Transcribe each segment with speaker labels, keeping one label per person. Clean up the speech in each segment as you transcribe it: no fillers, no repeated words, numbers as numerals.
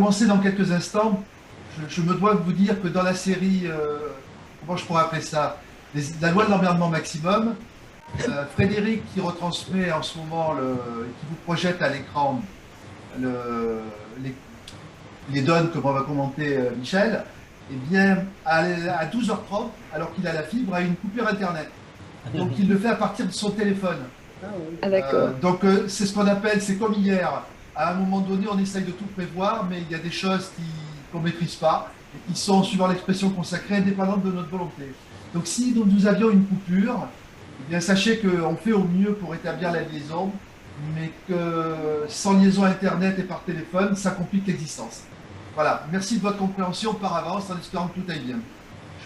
Speaker 1: commencer dans quelques instants, je me dois de vous dire que dans la série, comment je pourrais appeler ça, la loi de l'emmerdement maximum, Frédéric qui retransmet en ce moment, qui vous projette à l'écran le, les, les donnes que va commenter Michel, eh bien, à 12h30, alors qu'il a la fibre, a une coupure Internet. Donc il le fait à partir de son téléphone.
Speaker 2: Ah, d'accord.
Speaker 1: C'est ce qu'on appelle, c'est comme hier. À un moment donné, on essaye de tout prévoir, mais il y a des choses qu'on ne maîtrise pas et qui sont, suivant l'expression consacrée, indépendantes de notre volonté. Donc si nous avions une coupure, eh bien, sachez qu'on fait au mieux pour établir la liaison, mais que sans liaison Internet et par téléphone, ça complique l'existence. Voilà, merci de votre compréhension par avance, en espérant que tout aille bien.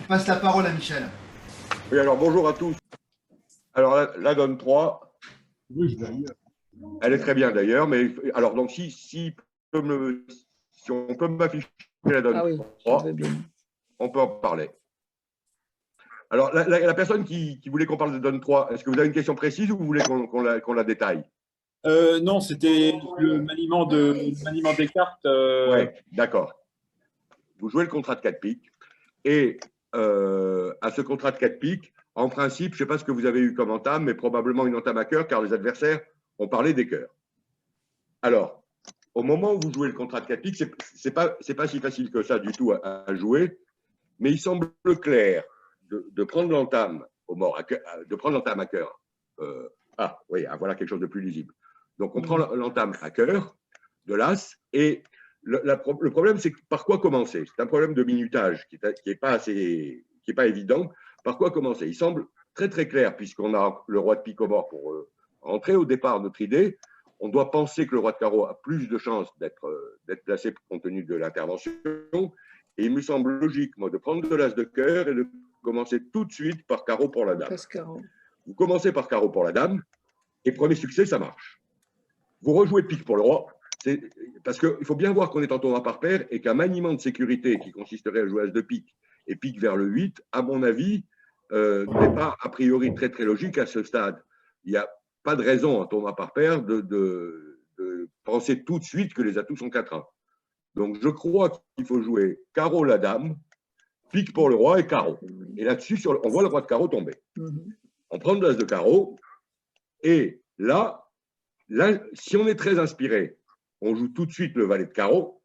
Speaker 1: Je passe la parole à Michel.
Speaker 3: Oui, alors bonjour à tous. Alors la donne 3, elle est très bien d'ailleurs, mais alors donc si on peut m'afficher la donne 3, on peut en parler. Alors la personne qui voulait qu'on parle de donne 3, est-ce que vous avez une question précise ou vous voulez qu'on la détaille?
Speaker 4: Non, c'était le maniement des cartes.
Speaker 3: Oui, d'accord. Vous jouez le contrat de 4 piques et à ce contrat de 4 piques, en principe, je ne sais pas ce que vous avez eu comme entame, mais probablement une entame à cœur, car les adversaires ont parlé des cœurs. Alors, au moment où vous jouez le contrat de 4 piques, ce n'est pas si facile que ça du tout à jouer, mais il semble clair de prendre l'entame au mort, de prendre l'entame à cœur. Oui, voilà quelque chose de plus lisible. Donc, on prend l'entame à cœur de l'as, et le problème, c'est par quoi commencer? C'est un problème de minutage qui n'est pas évident. Par quoi commencer? Il semble très très clair, puisqu'on a le roi de pique au mort pour rentrer au départ notre idée. On doit penser que le roi de carreau a plus de chances d'être placé compte tenu de l'intervention. Et il me semble logique, moi, de prendre de l'as de cœur et de commencer tout de suite par carreau pour la dame. Vous commencez par carreau pour la dame, et premier succès, ça marche. Vous rejouez pique pour le roi, parce qu'il faut bien voir qu'on est en tournoi par paire et qu'un maniement de sécurité qui consisterait à jouer as de pique et pique vers le 8, à mon avis, n'est pas a priori très très logique à ce stade. Il n'y a pas de raison en tournoi par paire de penser tout de suite que les atouts sont 4-1. Donc je crois qu'il faut jouer carreau la dame, pique pour le roi et carreau. Et là-dessus, on voit le roi de carreau tomber. On prend de l'as de carreau et là, si on est très inspiré, on joue tout de suite le valet de carreau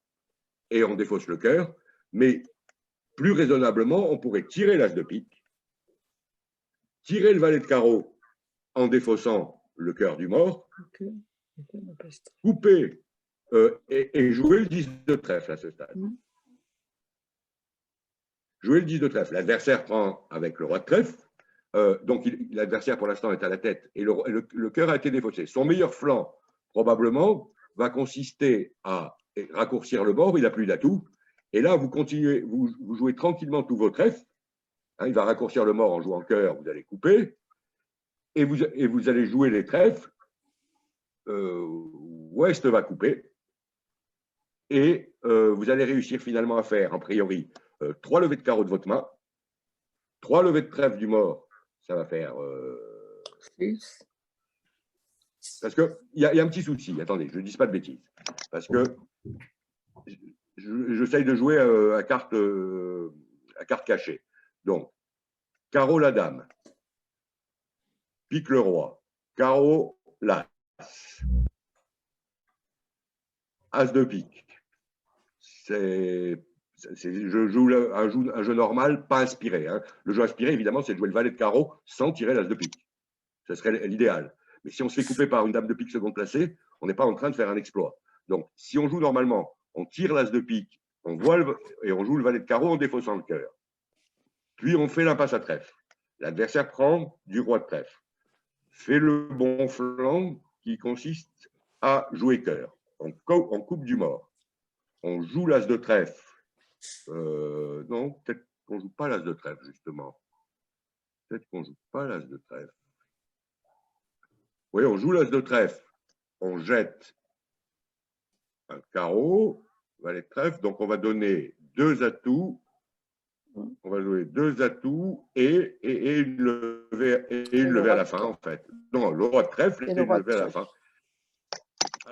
Speaker 3: et on défausse le cœur, mais plus raisonnablement, on pourrait tirer l'as de pique, tirer le valet de carreau en défaussant le cœur du mort, couper et jouer le 10 de trèfle à ce stade. Jouer le 10 de trèfle. L'adversaire prend avec le roi de trèfle, donc l'adversaire pour l'instant est à la tête et le cœur a été défaussé. Son meilleur flanc, probablement, va consister à raccourcir le bord, il n'a plus d'atout. Et là, vous continuez, vous jouez tranquillement tous vos trèfles. Il va raccourcir le mort en jouant cœur, vous allez couper. Et vous allez jouer les trèfles. Ouest va couper. Et vous allez réussir finalement à faire, a priori, 3 levées de carreau de votre main, 3 levées de trèfle du mort, ça va faire... Parce qu'il y a un petit souci, attendez, je ne dis pas de bêtises. Parce que j'essaye de jouer à carte cachée. Donc, carreau la dame, pique le roi, carreau l'as, as de pique. Je joue un jeu normal, pas inspiré. Le jeu inspiré, évidemment, c'est de jouer le valet de carreau sans tirer l'as de pique. Ce serait l'idéal. Mais si on se fait couper par une dame de pique seconde placée, on n'est pas en train de faire un exploit. Donc, si on joue normalement, on tire l'as de pique, et on joue le valet de carreau en défaussant le cœur. Puis, on fait l'impasse à trèfle. L'adversaire prend du roi de trèfle. Fait le bon flanc qui consiste à jouer cœur. On coupe du mort. On joue l'as de trèfle. Non, peut-être qu'on ne joue pas l'as de trèfle, justement. Peut-être qu'on ne joue pas l'as de trèfle. Oui, on joue l'as de trèfle. On jette un carreau, valet de trèfle. Donc, on va donner 2 atouts. On va jouer 2 atouts et une levée à la fin, en fait. Non, le roi de trèfle et une levée à la fin.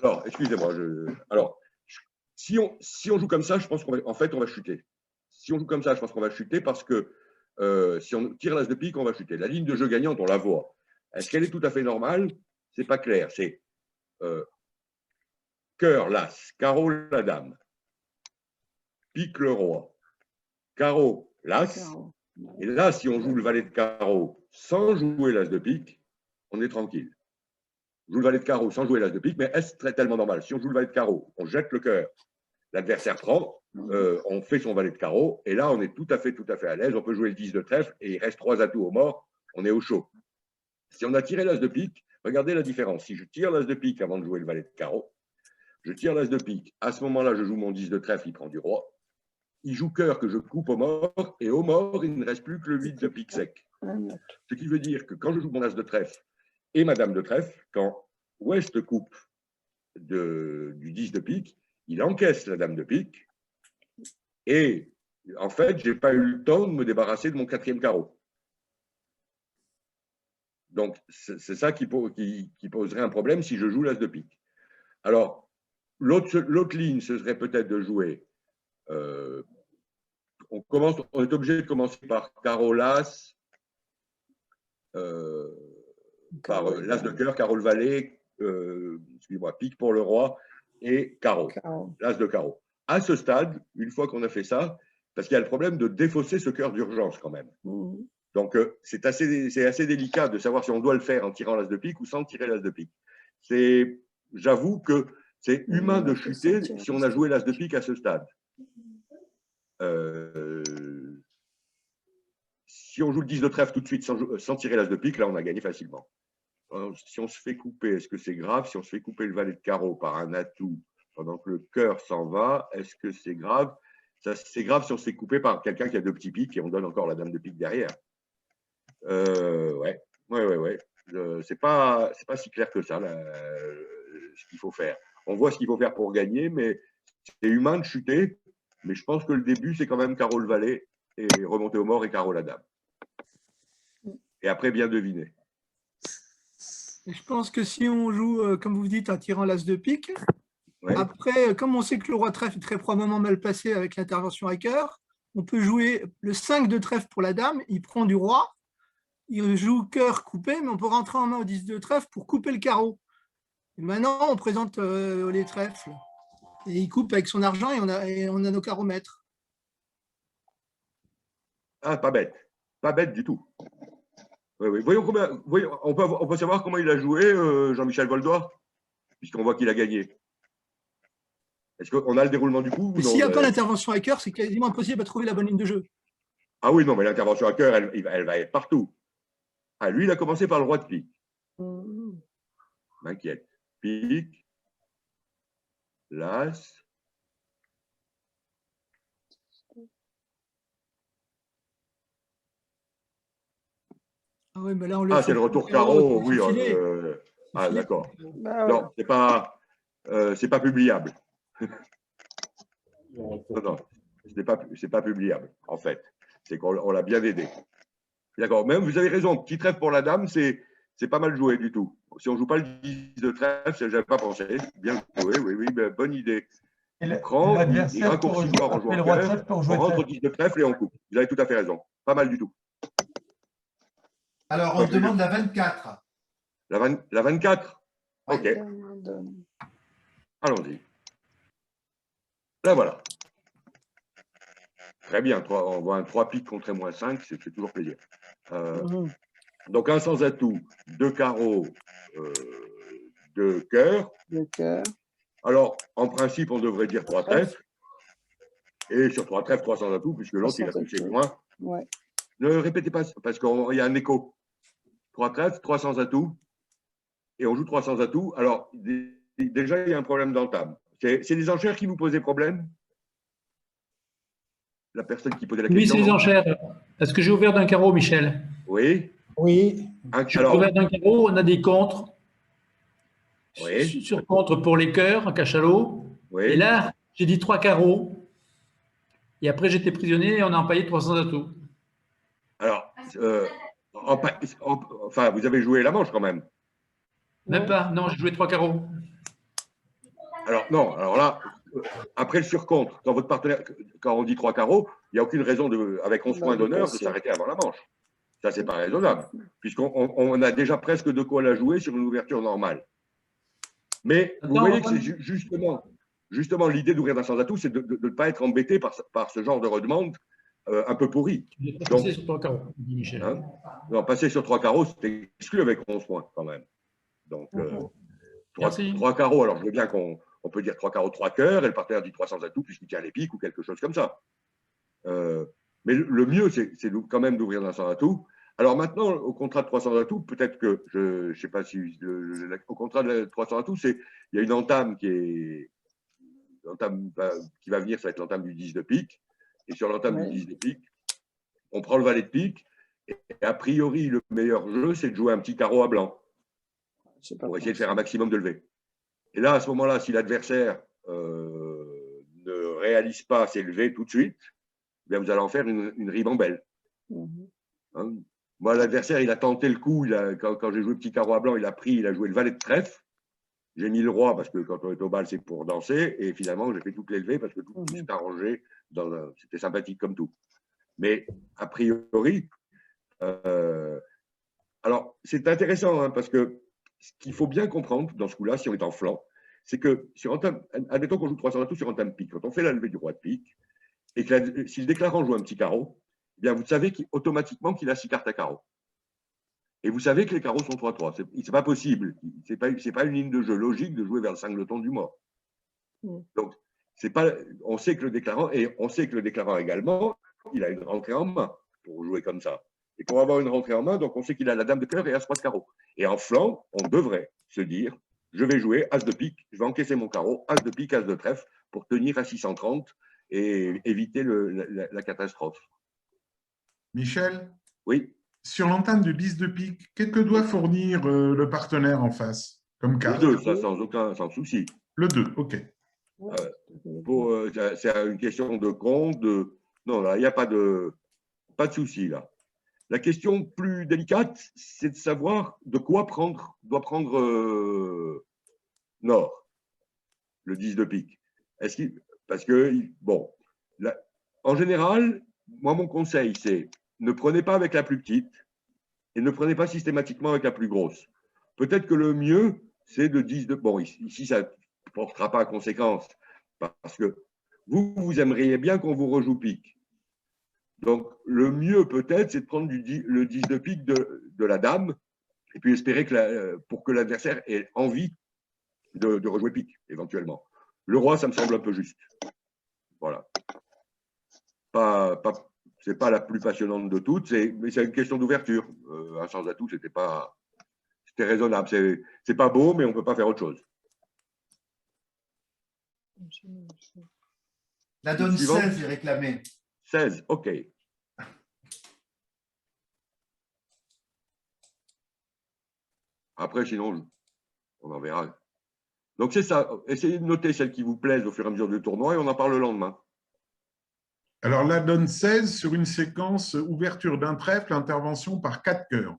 Speaker 3: Alors, excusez-moi. Alors, Si on joue comme ça, je pense qu'en fait, on va chuter. Si on joue comme ça, je pense qu'on va chuter parce que si on tire l'as de pique, on va chuter. La ligne de jeu gagnante, on la voit. Est-ce qu'elle est tout à fait normale? C'est pas clair. C'est cœur, l'as, carreau, la dame, pique le roi, carreau, l'as. Et là, si on joue le valet de carreau sans jouer l'as de pique, on est tranquille. On joue le valet de carreau sans jouer l'as de pique, mais est-ce tellement normal? Si on joue le valet de carreau, on jette le cœur, l'adversaire prend, on fait son valet de carreau, et là, on est tout à fait à l'aise. On peut jouer le 10 de trèfle, et il reste 3 atouts au mort, on est au chaud. Si on a tiré l'as de pique, regardez la différence. Si je tire l'as de pique avant de jouer le valet de carreau, je tire l'as de pique. À ce moment-là, je joue mon 10 de trèfle, il prend du roi. Il joue cœur que je coupe au mort, et au mort, il ne reste plus que le 8 de pique sec. Ce qui veut dire que quand je joue mon as de trèfle et ma dame de trèfle, quand Ouest coupe du 10 de pique, il encaisse la dame de pique, et en fait, je n'ai pas eu le temps de me débarrasser de mon 4e carreau. Donc, c'est ça qui poserait un problème si je joue l'as de pique. Alors, l'autre ligne, ce serait peut-être de jouer on est obligé de commencer par carreau l'as, par l'as de cœur, carreau le valet, excusez-moi, pique pour le roi et carreau, l'as de carreau. À ce stade, une fois qu'on a fait ça, parce qu'il y a le problème de défausser ce cœur d'urgence quand même. Donc, c'est assez délicat de savoir si on doit le faire en tirant l'as de pique ou sans tirer l'as de pique. J'avoue que c'est humain de chuter si on a joué l'as de pique à ce stade. Si on joue le 10 de trèfle tout de suite sans tirer l'as de pique, là, on a gagné facilement. Alors, si on se fait couper, est-ce que c'est grave? Si on se fait couper le valet de carreau par un atout pendant que le cœur s'en va, est-ce que c'est grave? C'est grave si on se fait couper par quelqu'un qui a 2 petits piques et on donne encore la dame de pique derrière. Ouais. C'est pas si clair que ça, ce qu'il faut faire. On voit ce qu'il faut faire pour gagner, mais c'est humain de chuter. Mais je pense que le début, c'est quand même carreau le valet et remonter au mort et carreau la dame. Et après, bien deviner.
Speaker 2: Je pense que si on joue, comme vous dites, en tirant l'as de pique,
Speaker 3: ouais.
Speaker 2: Après, comme on sait que le roi trèfle est très probablement mal placé avec l'intervention à cœur, on peut jouer le 5 de trèfle pour la dame, il prend du roi, il joue cœur coupé, mais on peut rentrer en main au 10 de trèfle pour couper le carreau. Et maintenant, on présente les trèfles. Et il coupe avec son argent et on a nos carreaux maîtres.
Speaker 3: Ah, pas bête. Pas bête du tout. Oui. Voyons, on peut savoir comment il a joué, Jean-Michel Voldoir, puisqu'on voit qu'il a gagné. Est-ce qu'on a le déroulement du coup?
Speaker 2: S'il n'y a pas l'intervention à cœur, c'est quasiment impossible de trouver la bonne ligne de jeu.
Speaker 3: Ah oui, non, mais l'intervention à cœur, elle va être partout. Ah, lui, il a commencé par le roi de pique. M'inquiète. Pique. L'as.
Speaker 2: Ah oui, mais là, on
Speaker 3: c'est le retour carreau, oui. D'accord. Non, c'est pas publiable. Non, c'est pas publiable, en fait. C'est qu'on l'a bien aidé. D'accord. Même, vous avez raison, petit trèfle pour la dame, c'est pas mal joué du tout. Si on ne joue pas le 10 de trèfle, je n'avais pas pensé. Bien joué, oui, bonne idée. Il raccourcit fort en jouant cœur, on rentre au 10 de trèfle et on coupe. Vous avez tout à fait raison. Pas mal du tout.
Speaker 1: Alors, on demande la 24.
Speaker 3: La 24?
Speaker 1: Ouais.
Speaker 3: Ok. Allons-y. Là, voilà. Très bien. On voit un 3 piques contre -5, c'est toujours plaisir. Donc, un sans atout, 2 carreaux, 2 cœurs. Alors, en principe, on devrait dire 3 trèfles. Et sur 3 trèfles, 3 sans atout, puisque l'autre, il a touché moins.
Speaker 5: Ouais.
Speaker 3: Ne répétez pas, parce qu'il y a un écho. 3 trèfles, 3 sans atout. Et on joue 3 sans atout. Alors, déjà, il y a un problème d'entame. C'est les enchères qui vous posaient problème? La personne qui posait la question.
Speaker 6: Oui, c'est les enchères. Est-ce que j'ai ouvert d'un carreau, Michel?
Speaker 3: Oui.
Speaker 5: Oui.
Speaker 6: J'ai ouvert d'un carreau, on a des contres.
Speaker 3: Oui.
Speaker 6: Sur contre pour les cœurs, en cachalot.
Speaker 3: Oui.
Speaker 6: Et là, j'ai dit 3 carreaux. Et après, j'étais prisonnier et on a empaillé 300 atouts.
Speaker 3: Alors, enfin, vous avez joué la manche quand même.
Speaker 6: Même pas, non, j'ai joué 3 carreaux.
Speaker 3: Alors, non, alors là, après le surcompte, quand votre partenaire, quand on dit 3 carreaux, il n'y a aucune raison, avec 11 points d'honneur, de s'arrêter avant la manche. Ça, c'est pas raisonnable, puisqu'on a déjà presque de quoi la jouer sur une ouverture normale. Mais vous voyez que c'est justement l'idée d'ouvrir d'un sans atout, c'est de ne pas être embêté par ce genre de redemande un peu pourri.
Speaker 6: Donc, passer sur 3 carreaux, dit Michel.
Speaker 3: Hein, non, passer sur 3 carreaux, c'était exclu avec 11 points quand même. Donc, 3 carreaux, alors je veux bien qu'on peut dire 3 carreaux, 3 cœurs, et le partenaire dit 3 sans atout puisqu'il tient les piques ou quelque chose comme ça. Mais le mieux, c'est quand même d'ouvrir d'un sans atout. Alors maintenant, au contrat de 300 atouts, peut-être que, je ne sais pas si, au contrat de 300 atouts, il y a une entame qui va venir, ça va être l'entame du 10 de pique. Et sur l'entame du 10 de pique, on prend le valet de pique. Et a priori, le meilleur jeu, c'est de jouer un petit carreau à blanc pour essayer de faire un maximum de levées. Et là, à ce moment-là, si l'adversaire ne réalise pas ses levées tout de suite, eh bien vous allez en faire une ribambelle. Hein, moi, l'adversaire, il a tenté le coup. Quand j'ai joué petit carreau à blanc, il a joué le valet de trèfle. J'ai mis le roi parce que quand on est au bal, c'est pour danser. Et finalement, j'ai fait toutes les levées parce que tout s'est arrangé. C'était sympathique comme tout. Mais a priori, alors c'est intéressant hein, parce que ce qu'il faut bien comprendre dans ce coup-là, si on est en flanc, c'est que admettons qu'on joue 300 atouts sur entame pique. Quand on fait la levée du roi de pique, et que si le déclarant joue un petit carreau, eh bien vous savez automatiquement qu'il a 6 cartes à carreau. Et vous savez que les carreaux sont 3-3. C'est pas possible. C'est pas une ligne de jeu logique de jouer vers le singleton du mort. Donc, on sait que le déclarant, et on sait que le déclarant également, il a une rentrée en main pour jouer comme ça. Et pour avoir une rentrée en main, donc on sait qu'il a la dame de cœur et as-roi de carreau. Et en flanc, on devrait se dire, je vais jouer as de pique, je vais encaisser mon carreau, as de pique, as de trèfle, pour tenir à 630 et éviter la catastrophe.
Speaker 5: Michel?
Speaker 3: Oui.
Speaker 5: Sur l'entame du 10 de pique, qu'est-ce que doit fournir le partenaire en face comme carte?
Speaker 3: Le 2, ça sans souci.
Speaker 5: Le 2, ok.
Speaker 3: C'est une question de compte. Non, là, il n'y a pas de souci là. La question plus délicate, c'est de savoir de quoi doit prendre Nord, le 10 de pique. Parce que, bon, en général, moi, mon conseil, c'est ne prenez pas avec la plus petite et ne prenez pas systématiquement avec la plus grosse. Peut-être que le mieux, c'est de 10 de... Bon, ici, ça ne portera pas à conséquence parce que vous aimeriez bien qu'on vous rejoue pique. Donc, le mieux, peut-être, c'est de prendre le 10 de pique de la dame et puis espérer pour que l'adversaire ait envie de rejouer pique, éventuellement. Le roi, ça me semble un peu juste. Voilà. C'est pas la plus passionnante de toutes, mais c'est une question d'ouverture. Un sans atout, c'était raisonnable. C'est pas beau, mais on ne peut pas faire autre chose.
Speaker 1: La donne 16 est réclamée.
Speaker 3: 16, ok. Après, sinon, on en verra. Donc, c'est ça. Essayez de noter celles qui vous plaisent au fur et à mesure du tournoi et on en parle le lendemain.
Speaker 5: Alors, la donne 16 sur une séquence ouverture d'un trèfle, intervention par 4 cœurs.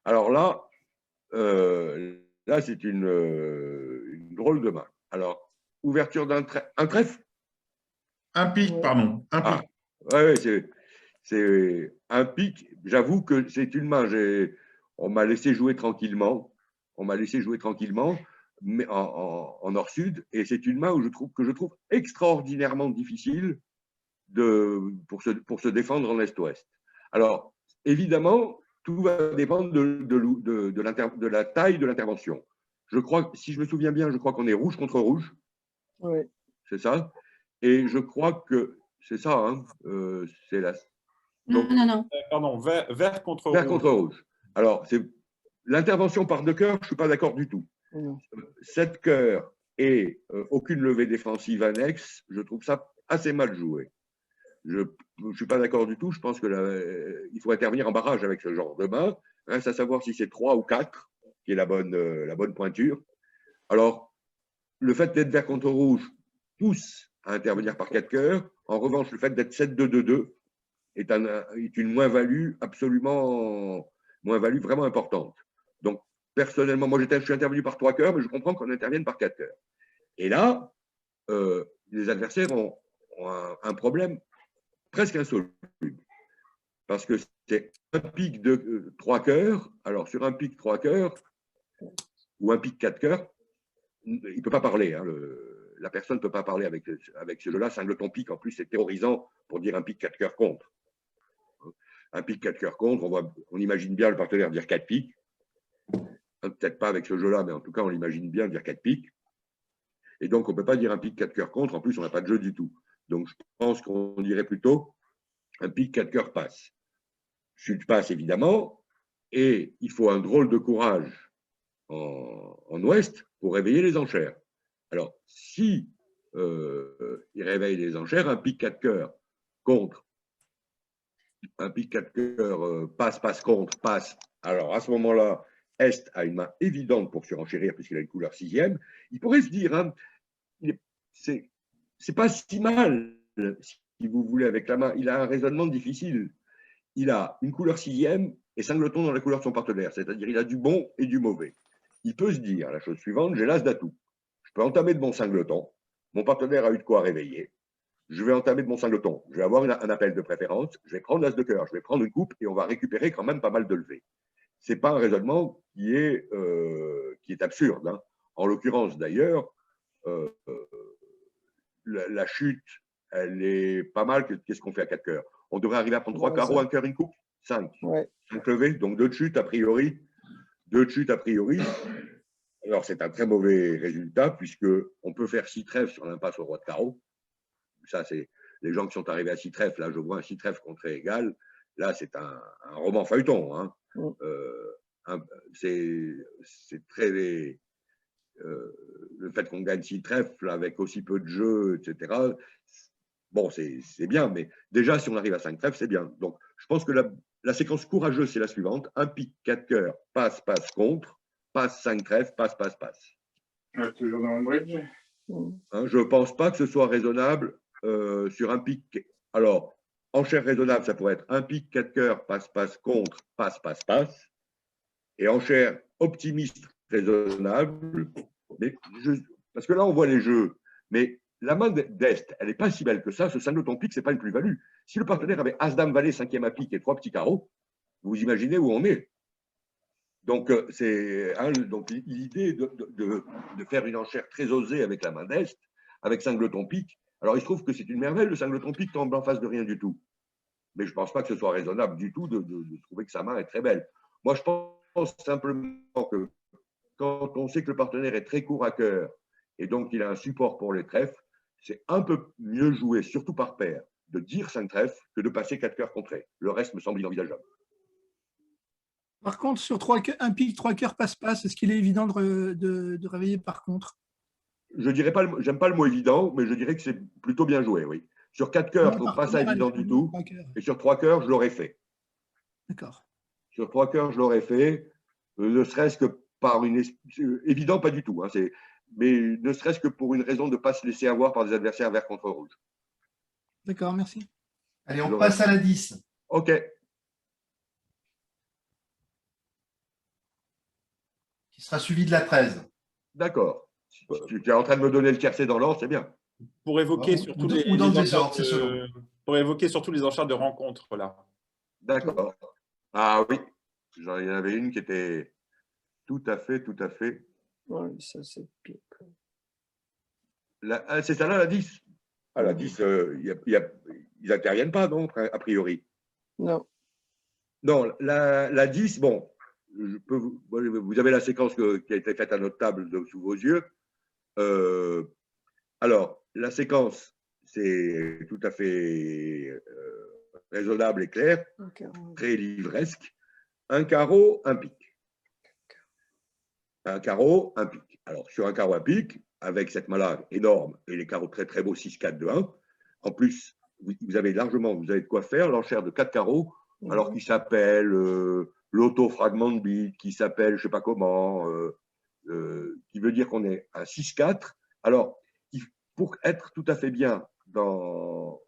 Speaker 3: Alors là, c'est une drôle de main. Alors, ouverture d'un trèfle. Un trèfle?
Speaker 5: Un pique, pardon. Un pique.
Speaker 3: Oui, c'est un pique. J'avoue que c'est une main. On m'a laissé jouer tranquillement. Mais en nord-sud, et c'est une main que je trouve extraordinairement difficile pour se défendre en est-ouest. Alors, évidemment, tout va dépendre de la taille de l'intervention. Je crois, si je me souviens bien, je crois qu'on est rouge contre rouge.
Speaker 7: Oui.
Speaker 3: C'est ça. Et je crois que c'est ça. Hein, c'est la.
Speaker 7: Donc, non.
Speaker 4: Pardon, vert contre
Speaker 3: rouge.
Speaker 4: Vert
Speaker 3: contre rouge. Alors, l'intervention par 2 cœurs, je ne suis pas d'accord du tout. 7 cœurs et aucune levée défensive annexe, je trouve ça assez mal joué. Je ne suis pas d'accord du tout. Je pense qu'il faut intervenir en barrage avec ce genre de main. Reste à savoir si c'est 3 ou 4 qui est la bonne pointure. Alors, le fait d'être vert contre rouge pousse à intervenir par 4 cœurs. En revanche, le fait d'être 7-2-2-2 est une moins-value vraiment importante. Donc, personnellement, moi je suis intervenu par 3 cœurs, mais je comprends qu'on intervienne par 4 cœurs. Et là, les adversaires ont un problème presque insoluble. Parce que c'est un pic de 3 cœurs. Alors, sur un pic 3 cœurs ou un pic 4 cœurs, il ne peut pas parler. Hein, la personne ne peut pas parler avec ce jeu-là. Singleton pic, en plus, c'est terrorisant pour dire un pic 4 cœurs contre. Un pic 4 cœurs contre, on imagine bien le partenaire dire 4 pics. Peut-être pas avec ce jeu-là, mais en tout cas, on l'imagine bien dire 4 pics. Et donc, on ne peut pas dire un pic 4 cœurs contre. En plus, on n'a pas de jeu du tout. Donc, je pense qu'on dirait plutôt un pic 4 cœurs passe. Sud passe, évidemment. Et il faut un drôle de courage en ouest pour réveiller les enchères. Alors, si il réveille les enchères, un pic 4 cœurs contre, un pic 4 cœurs passe, passe, contre, passe. Alors, à ce moment-là, Est a une main évidente pour surenchérir puisqu'il a une couleur 6e. Il pourrait se dire, hein, c'est pas si mal, si vous voulez, avec la main. Il a un raisonnement difficile. Il a une couleur 6e et Singleton dans la couleur de son partenaire, c'est-à-dire il a du bon et du mauvais. Il peut se dire la chose suivante, j'ai l'as d'atout. Je peux entamer de mon Singleton, mon partenaire a eu de quoi réveiller, je vais entamer de mon Singleton, je vais avoir un appel de préférence, je vais prendre l'as de cœur, je vais prendre une coupe et on va récupérer quand même pas mal de levées. Ce n'est pas un raisonnement qui est absurde. Hein. En l'occurrence d'ailleurs, la chute, elle est pas mal. Qu'est-ce qu'on fait à 4 cœurs? On devrait arriver à prendre 3 carreaux, 1 cœur, une coupe? 5.
Speaker 7: Ouais.
Speaker 3: 5 levées, donc 2 de chute a priori. 2 de chute a priori. Alors, c'est un très mauvais résultat puisqu'on peut faire 6 trèfles sur l'impasse au roi de carreau. Ça, c'est les gens qui sont arrivés à 6 trèfles. Là, je vois un 6 trèfles contre égal. Là, c'est un roman feuilleton. Hein. C'est très… le fait qu'on gagne 6 trèfles avec aussi peu de jeux, etc., bon, c'est bien, mais déjà, si on arrive à 5 trèfles, c'est bien. Donc, je pense que la séquence courageuse, c'est la suivante. Un pic, 4 cœurs, passe, passe, contre, passe, 5 trèfles, passe, passe, passe.
Speaker 5: Toujours dans le bridge.
Speaker 3: Hein, je ne pense pas que ce soit raisonnable sur un pic. Alors, enchère raisonnable, ça pourrait être un pic, 4 cœurs, passe, passe, contre, passe, passe, passe. Et enchère optimiste raisonnable, mais parce que là, on voit les jeux. Mais la main d'Est, elle n'est pas si belle que ça. Ce Singleton pique, ce n'est pas une plus-value. Si le partenaire avait As-Dame Valet, 5e à pique et 3 petits carreaux, vous imaginez où on est. Donc, donc l'idée de faire une enchère très osée avec la main d'Est, avec Singleton pique, alors il se trouve que c'est une merveille, le Singleton pique tombe en face de rien du tout. Mais je ne pense pas que ce soit raisonnable du tout de trouver que sa main est très belle. Moi, je pense simplement que quand on sait que le partenaire est très court à cœur et donc il a un support pour les trèfles, c'est un peu mieux joué, surtout par paire, de dire 5 trèfles que de passer 4 cœurs contrés. Le reste me semble inenvisageable.
Speaker 2: Par contre, sur un pic 3 cœurs passe-passe, est-ce qu'il est évident de réveiller par contre?
Speaker 3: Je dirais pas, j'aime pas le mot évident, mais je dirais que c'est plutôt bien joué, oui. Sur 4 cœurs, je ne trouve pas ça évident du tout. Et sur 3 cœurs, je l'aurais fait.
Speaker 2: D'accord.
Speaker 3: Sur 3 cœurs, je l'aurais fait, ne serait-ce que par une… Évident, pas du tout, hein, mais ne serait-ce que pour une raison de ne pas se laisser avoir par des adversaires vert contre rouge.
Speaker 2: D'accord, merci.
Speaker 1: Allez, on passe à la 10.
Speaker 3: OK.
Speaker 1: Qui sera suivi de la 13.
Speaker 3: D'accord. Tu es en train de me donner le tiercé dans l'ordre, c'est bien.
Speaker 4: Pour évoquer surtout les enchères de rencontres, là.
Speaker 3: D'accord. Ah oui, il y en avait une qui était tout à fait.
Speaker 7: Ouais, ça, c'est pire.
Speaker 3: C'est ça-là, la 10. Ah, la 10, ils n'interviennent pas, non, a priori.
Speaker 7: Non.
Speaker 3: Non, la 10, bon, vous avez la séquence qui a été faite à notre table sous vos yeux. Alors, la séquence, c'est tout à fait raisonnable et clair, très livresque. Un carreau, un pic. Un carreau, un pic. Alors, sur un carreau, un pic, avec cette main-là énorme et les carreaux très très beaux, 6, 4, 2, 1, en plus, vous avez de quoi faire, l'enchère de 4 carreaux, alors qui s'appelle l'auto-fragment de bit, qui s'appelle je ne sais pas comment, qui veut dire qu'on est à 6, 4. Alors, pour être tout à fait bien dans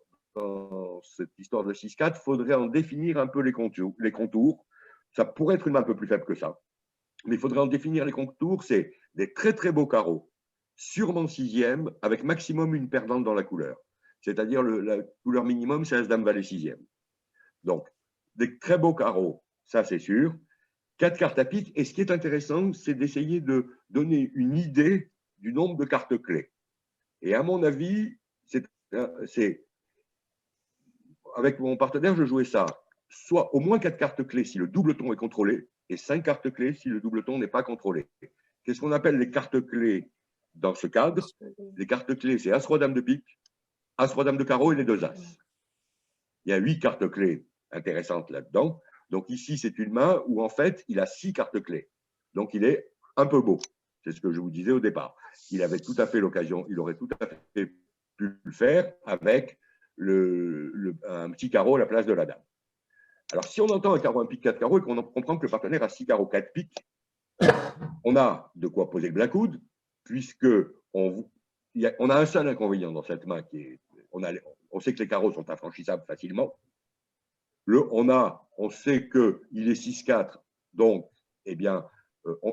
Speaker 3: cette histoire de 6-4, il faudrait en définir un peu les contours. Ça pourrait être une main un peu plus faible que ça. mais il faudrait en définir les contours. C'est des très très beaux carreaux, sûrement sixième, avec maximum une perdante dans la couleur. C'est-à-dire la couleur minimum, c'est As-Dame Valet sixième. Donc, des très beaux carreaux, ça c'est sûr. 4 cartes à pique. Et ce qui est intéressant, c'est d'essayer de donner une idée du nombre de cartes clés. Et à mon avis, avec mon partenaire, je jouais ça. Soit au moins 4 cartes clés si le doubleton est contrôlé, et 5 cartes clés si le doubleton n'est pas contrôlé. Qu'est-ce qu'on appelle les cartes clés dans ce cadre? Les cartes clés, c'est As-Roi, Dame de pique, As-Roi, Dame de carreau et les 2 As. Il y a 8 cartes clés intéressantes là-dedans. Donc ici, c'est une main où en fait, il a 6 cartes clés. Donc il est un peu beau. C'est ce que je vous disais au départ. Il avait tout à fait l'occasion, il aurait tout à fait pu le faire avec un petit carreau à la place de la dame. Alors si on entend un carreau, un pique, 4 carreaux et qu'on comprend que le partenaire a 6 carreaux, 4 piques, on a de quoi poser le black-coude, puisque on a un seul inconvénient dans cette main qui est, on sait que les carreaux sont infranchissables facilement. On sait qu'il est 6-4, donc eh bien,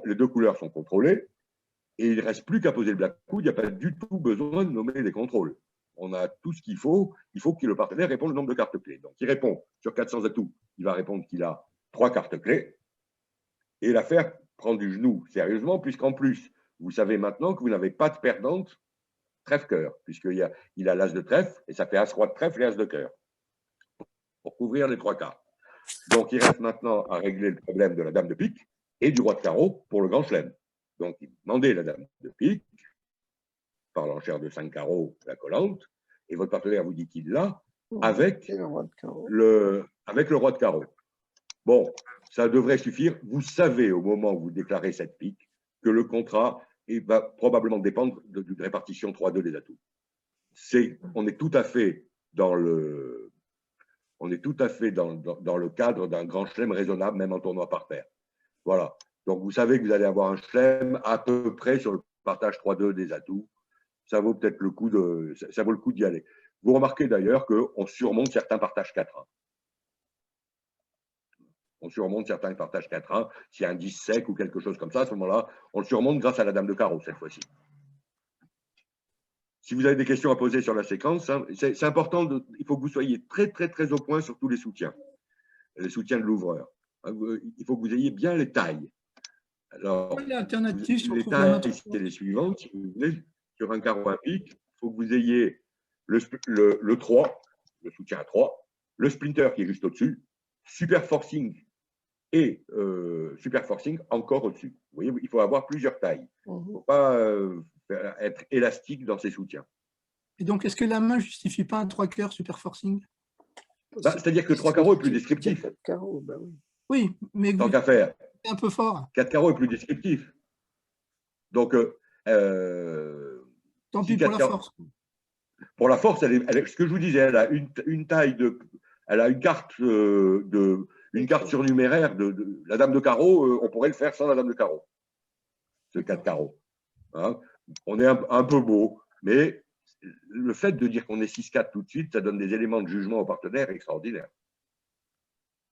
Speaker 3: les 2 couleurs sont contrôlées, et il ne reste plus qu'à poser le black-coude, il n'y a pas du tout besoin de nommer des contrôles. On a tout ce qu'il faut que le partenaire réponde le nombre de cartes clés. Donc, il répond sur 400 atouts, il va répondre qu'il a 3 cartes clés, et l'affaire prend du genou sérieusement, puisqu'en plus, vous savez maintenant que vous n'avez pas de perdante trèfle-cœur, puisqu'il a l'as de trèfle, et ça fait As-Roi de trèfle et As de cœur, pour couvrir les 3 cartes. Donc, il reste maintenant à régler le problème de la dame de pique et du roi de carreau pour le grand chelem. Donc, il demandait la dame de pique par l'enchère de 5 carreaux, la collante, et votre partenaire vous dit qu'il l'a avec le roi de carreau. Bon, ça devrait suffire. Vous savez au moment où vous déclarez cette pique que le contrat va probablement dépendre d'une répartition 3-2 des atouts. On est tout à fait dans le cadre d'un grand chelem raisonnable, même en tournoi par paire. Voilà. Donc, vous savez que vous allez avoir un chelem à peu près sur le partage 3-2 des atouts. Ça vaut peut-être le coup d'y aller. Vous remarquez d'ailleurs qu'on surmonte certains partages 4-1. On surmonte certains partages 4-1. S'il y a un 10 sec ou quelque chose comme ça, à ce moment-là, on le surmonte grâce à la dame de carreau cette fois-ci. Si vous avez des questions à poser sur la séquence, hein, c'est important, il faut que vous soyez très, très, très au point sur tous les soutiens de l'ouvreur. Il faut que vous ayez bien les tailles. Alors, les tailles, c'est les suivantes. Si vous voulez, sur un carreau à pique, il faut que vous ayez le 3, le soutien à 3, le splinter qui est juste au-dessus, super forcing et super forcing encore au-dessus. Vous voyez, il faut avoir plusieurs tailles. Il ne faut pas être élastique dans ses soutiens.
Speaker 2: Et donc, est-ce que la main ne justifie pas un 3 cœurs super forcing?
Speaker 3: C'est-à-dire que le 3 carreaux est plus descriptif.
Speaker 7: 4 carreaux, bah oui.
Speaker 2: Oui, mais
Speaker 3: tant qu'à faire.
Speaker 2: C'est un peu fort.
Speaker 3: 4 carreaux est plus descriptif. Donc,
Speaker 2: tant pis pour la force.
Speaker 3: Pour la force, ce que je vous disais, elle a une taille elle a une carte surnuméraire de la dame de carreau. On pourrait le faire sans la dame de carreau. C'est 4 carreaux. Hein, on est un peu beau, mais le fait de dire qu'on est 6-4 tout de suite, ça donne des éléments de jugement au partenaire extraordinaires.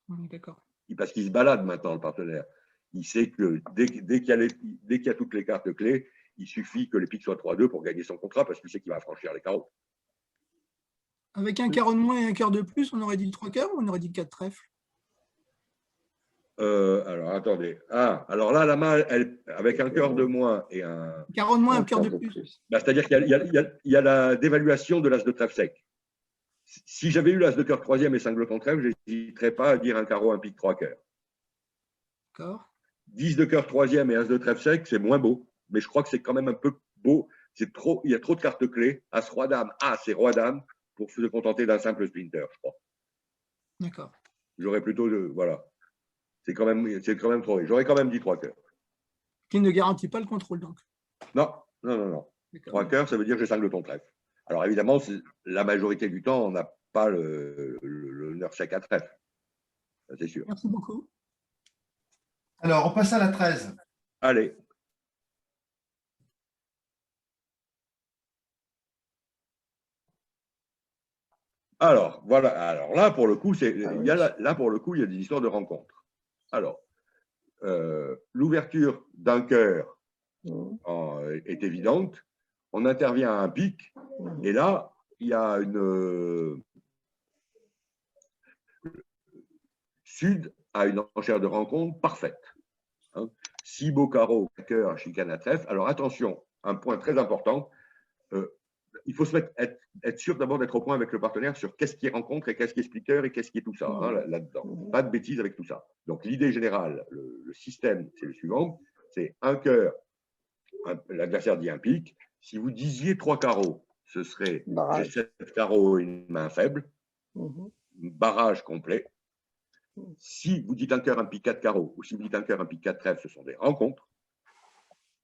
Speaker 2: D'accord.
Speaker 3: Parce qu'il se balade maintenant, le partenaire. Il sait que dès qu'il y a toutes les cartes clés, il suffit que les piques soient 3-2 pour gagner son contrat, parce qu'il sait qu'il va franchir les carreaux.
Speaker 2: Avec un carreau de moins et un cœur de plus, on aurait dit le 3 cœurs ou on aurait dit le 4 trèfle?
Speaker 3: Alors, attendez. Alors là, la main, avec un cœur de moins et un
Speaker 2: carreau de moins et un cœur de plus.
Speaker 3: C'est-à-dire qu'il y a la dévaluation de l'as de trèfle sec. Si j'avais eu l'as de cœur troisième et cingleton trèfle, je n'hésiterais pas à dire un carreau, un pique, 3 cœurs.
Speaker 2: D'accord.
Speaker 3: 10 de cœur troisième et as de trèfle sec, c'est moins beau, mais je crois que c'est quand même un peu beau. Il y a trop de cartes clés. As, roi, dame, as et roi, dame pour se contenter d'un simple splinter, je crois.
Speaker 2: D'accord.
Speaker 3: J'aurais plutôt voilà. C'est quand même trop. J'aurais quand même dit 3 cœurs.
Speaker 2: Qui ne garantit pas le contrôle, donc.
Speaker 3: Non. 3 cœurs, ça veut dire que j'ai cingleton trèfle. Alors évidemment, la majorité du temps, on n'a pas le nœud sec à trèfle. C'est sûr.
Speaker 2: Merci beaucoup.
Speaker 1: Alors, on passe à la 13.
Speaker 3: Allez. Alors, voilà. Alors là, pour le coup, il y a des histoires de rencontres. Alors, l'ouverture d'un cœur
Speaker 7: Mhm.
Speaker 3: est évidente, on intervient à un pic, et là, il y a une Sud a une enchère de rencontre parfaite. Hein. 6 beaux carreaux, cœur, chicane à trèfle. Alors attention, un point très important, il faut être sûr d'abord d'être au point avec le partenaire sur qu'est-ce qui est rencontre et qu'est-ce qui est splitter et qu'est-ce qui est tout ça là-dedans. Pas de bêtises avec tout ça. Donc l'idée générale, le système, c'est le suivant, c'est un cœur, l'adversaire dit un pic. Si vous disiez 3 carreaux, ce serait j'ai 7 carreaux et une main faible, barrage complet. Si vous dites un cœur, un pic, 4 carreaux, ou si vous dites un cœur, un pic, 4 trèfles, ce sont des rencontres.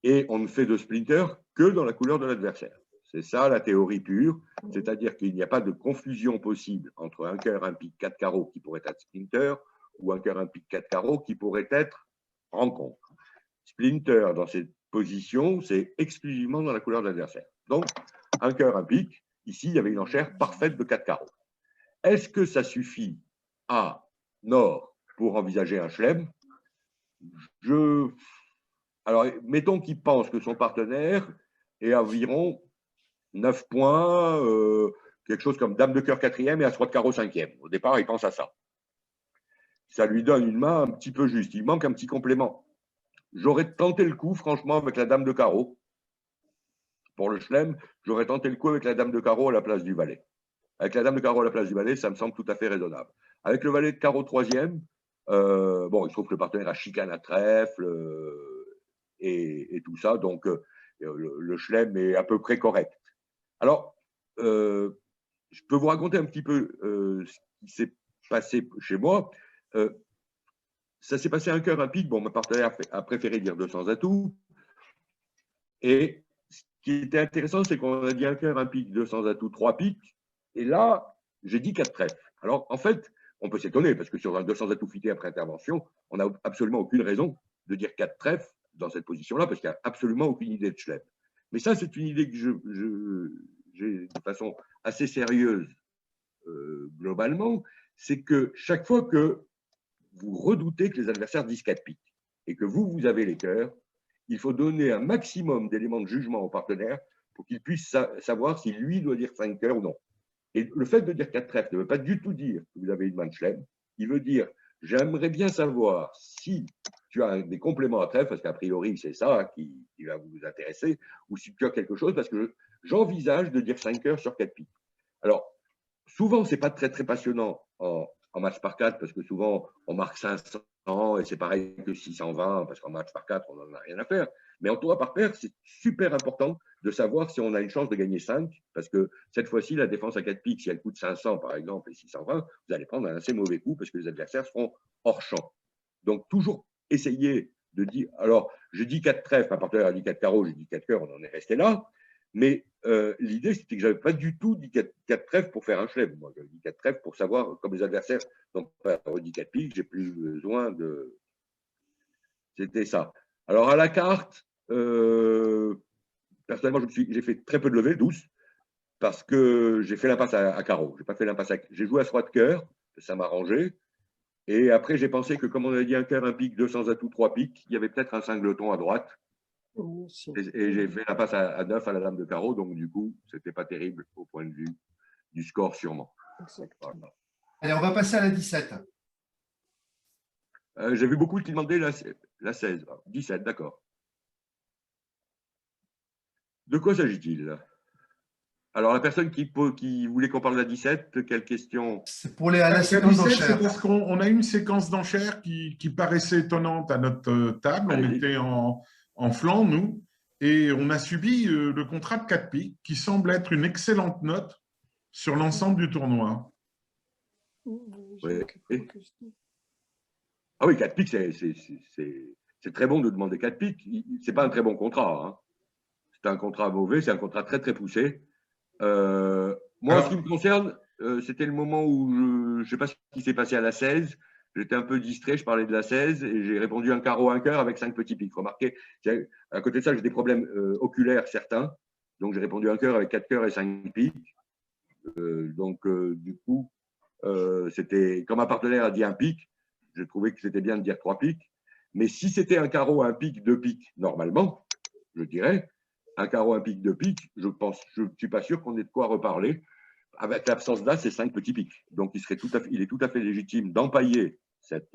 Speaker 3: Et on ne fait de splinter que dans la couleur de l'adversaire. C'est ça la théorie pure, c'est-à-dire qu'il n'y a pas de confusion possible entre un cœur, un pic, 4 carreaux qui pourrait être splinter ou un cœur, un pic, 4 carreaux qui pourrait être rencontre. Splinter, dans cette position, c'est exclusivement dans la couleur de l'adversaire. Donc, un cœur, un pic, ici, il y avait une enchère parfaite de 4 carreaux. Est-ce que ça suffit à Nord pour envisager un chelem? Alors, mettons qu'il pense que son partenaire est à environ 9 points, quelque chose comme dame de cœur 4e et as-roi de carreau 5e. Au départ, il pense à ça. Ça lui donne une main un petit peu juste. Il manque un petit complément. J'aurais tenté le coup, franchement, avec la dame de carreau. Pour le chelem, j'aurais tenté le coup avec la dame de carreau à la place du valet. Avec la dame de carreau à la place du valet, ça me semble tout à fait raisonnable. Avec le valet de carreau 3e, bon, il se trouve que le partenaire a chicane à trèfle et tout ça, donc le chelem est à peu près correct. Alors, je peux vous raconter un petit peu ce qui s'est passé chez moi. Ça s'est passé un cœur, un pic. Bon, ma partenaire a préféré dire 200 atouts. Et ce qui était intéressant, c'est qu'on a dit un cœur, un pic, 200 atouts, 3 pics. Et là, j'ai dit 4 trèfles. Alors, en fait, on peut s'étonner parce que sur un 200 atouts fités après intervention, on n'a absolument aucune raison de dire 4 trèfles dans cette position-là parce qu'il n'y a absolument aucune idée de chelem. Mais ça, c'est une idée que j'ai de façon assez sérieuse globalement, c'est que chaque fois que vous redoutez que les adversaires disent 4 piques et que vous avez les cœurs, il faut donner un maximum d'éléments de jugement au partenaire pour qu'il puisse savoir si lui doit dire 5 cœurs ou non. Et le fait de dire 4 trèfles ne veut pas du tout dire que vous avez une main de chelem. Il veut dire, j'aimerais bien savoir si tu as des compléments à trèfle, parce qu'a priori, c'est ça qui va vous intéresser, ou si tu as quelque chose, parce que j'envisage de dire 5 cœurs sur 4 piques. Alors, souvent, ce n'est pas très, très passionnant en match par 4, parce que souvent, on marque 500 et c'est pareil que 620, parce qu'en match par 4, on n'en a rien à faire. Mais en tournoi par paire, c'est super important de savoir si on a une chance de gagner 5, parce que cette fois-ci, la défense à 4 piques, si elle coûte 500 par exemple et 620, vous allez prendre un assez mauvais coup parce que les adversaires seront hors champ. Donc, toujours essayer de dire, alors, je dis 4 trèfles, ma partenaire a dit 4 carreaux, j'ai dit 4 cœurs, on en est resté là, mais l'idée, c'était que je n'avais pas du tout dit 4 trèfles pour faire un chelem. Moi, j'avais dit 4 trèfles pour savoir, comme les adversaires n'ont pas redit 4 piques, j'ai plus besoin de… C'était ça. Alors, à la carte, personnellement, j'ai fait très peu de levées, 12, parce que j'ai fait l'impasse à carreau. J'ai pas fait l'impasse J'ai joué à roi de cœur, ça m'a arrangé. Et après, j'ai pensé que, comme on a dit un cœur, un pic, 200 atouts, 3 piques, il y avait peut-être un cingleton à droite. Et j'ai fait l'impasse à 9 à la dame de carreau, donc du coup, c'était pas terrible au point de vue du score, sûrement.
Speaker 1: Voilà. Allez, on va passer à la 17.
Speaker 3: J'ai vu beaucoup qui demandaient la 16. 17, d'accord. De quoi s'agit-il? Alors, la personne qui voulait qu'on parle de la 17, quelle question?
Speaker 1: C'est pour la séquence d'enchères.
Speaker 5: C'est parce qu'on a une séquence d'enchères qui paraissait étonnante à notre table. On était en flanc, nous, et on a subi le contrat de 4 piques, qui semble être une excellente note sur l'ensemble du tournoi.
Speaker 3: Ouais. Ah oui, 4 piques, c'est très bon de demander 4 piques. Ce n'est pas un très bon contrat. Hein. C'est un contrat mauvais, c'est un contrat très, très poussé. Moi, en ce qui me concerne, c'était le moment où je ne sais pas ce qui s'est passé à la 16. J'étais un peu distrait, je parlais de la 16 et j'ai répondu un carreau, un cœur avec 5 petits piques. Remarquez, à côté de ça, j'ai des problèmes oculaires certains. Donc, j'ai répondu un cœur avec 4 cœurs et 5 piques. Du coup, c'était, quand ma partenaire a dit un pic, je trouvais que c'était bien de dire 3 piques. Mais si c'était un carreau, un pic, deux piques, normalement, je dirais, un carreau, un pic, deux piques, je ne suis pas sûr qu'on ait de quoi reparler. Avec l'absence d'as, c'est 5 petits pics. Donc, il est tout à fait légitime d'empailler cette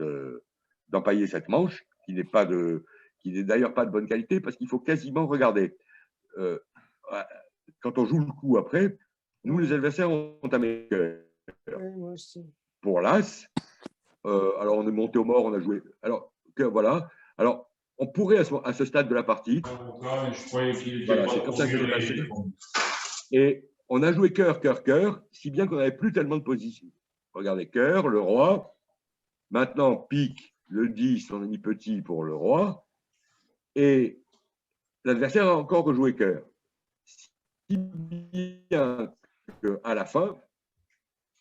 Speaker 3: manche, qui n'est d'ailleurs pas de bonne qualité, parce qu'il faut quasiment regarder. Quand on joue le coup après, nous, les adversaires, ont un meilleur.
Speaker 7: Moi aussi.
Speaker 3: Pour l'as, alors on est monté au mort, on a joué. Alors, voilà. Alors, on pourrait, à ce stade de la partie, voilà, c'est comme ça que c'est passé. Et on a joué cœur, cœur, cœur, si bien qu'on n'avait plus tellement de positions. Regardez, cœur, le roi. Maintenant, pique, le 10, on a mis petit pour le roi. Et l'adversaire a encore rejoué cœur. Si bien qu'à la fin,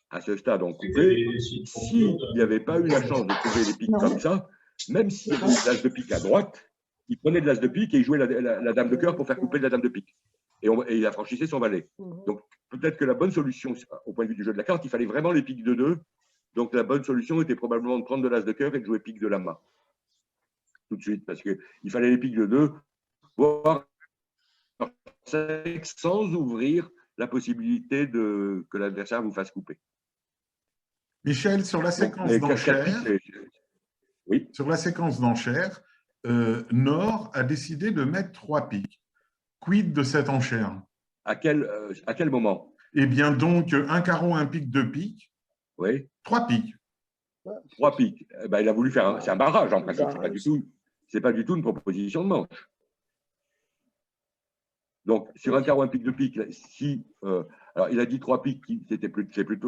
Speaker 3: à ce stade, on coupait. S'il n'y avait pas eu la chance de trouver les piques comme ça, même s'il y avait l'as de pique à droite, il prenait de l'as de pique et il jouait la dame de cœur pour faire couper la dame de pique. Et il affranchissait son valet. Donc, peut-être que la bonne solution, au point de vue du jeu de la carte, il fallait vraiment les piques de 2. Donc, la bonne solution était probablement de prendre de l'as de cœur et de jouer pique de la main. Tout de suite, parce qu'il fallait les piques de 2, voire sans ouvrir la possibilité que l'adversaire vous fasse couper.
Speaker 5: Michel, sur la séquence d'enchères,
Speaker 3: oui.
Speaker 5: Sur la séquence d'enchères, Nord a décidé de mettre 3 piques. Quid de cette enchère?
Speaker 3: À quel moment?
Speaker 5: Eh bien, donc, un carreau, un pique, 2 piques.
Speaker 3: Oui.
Speaker 5: 3 piques.
Speaker 3: 3 piques. Eh ben, il a voulu faire c'est un barrage, en principe. C'est pas du tout une proposition de manche. Donc, sur un carreau, un pique, 2 piques, alors il a dit 3 piques,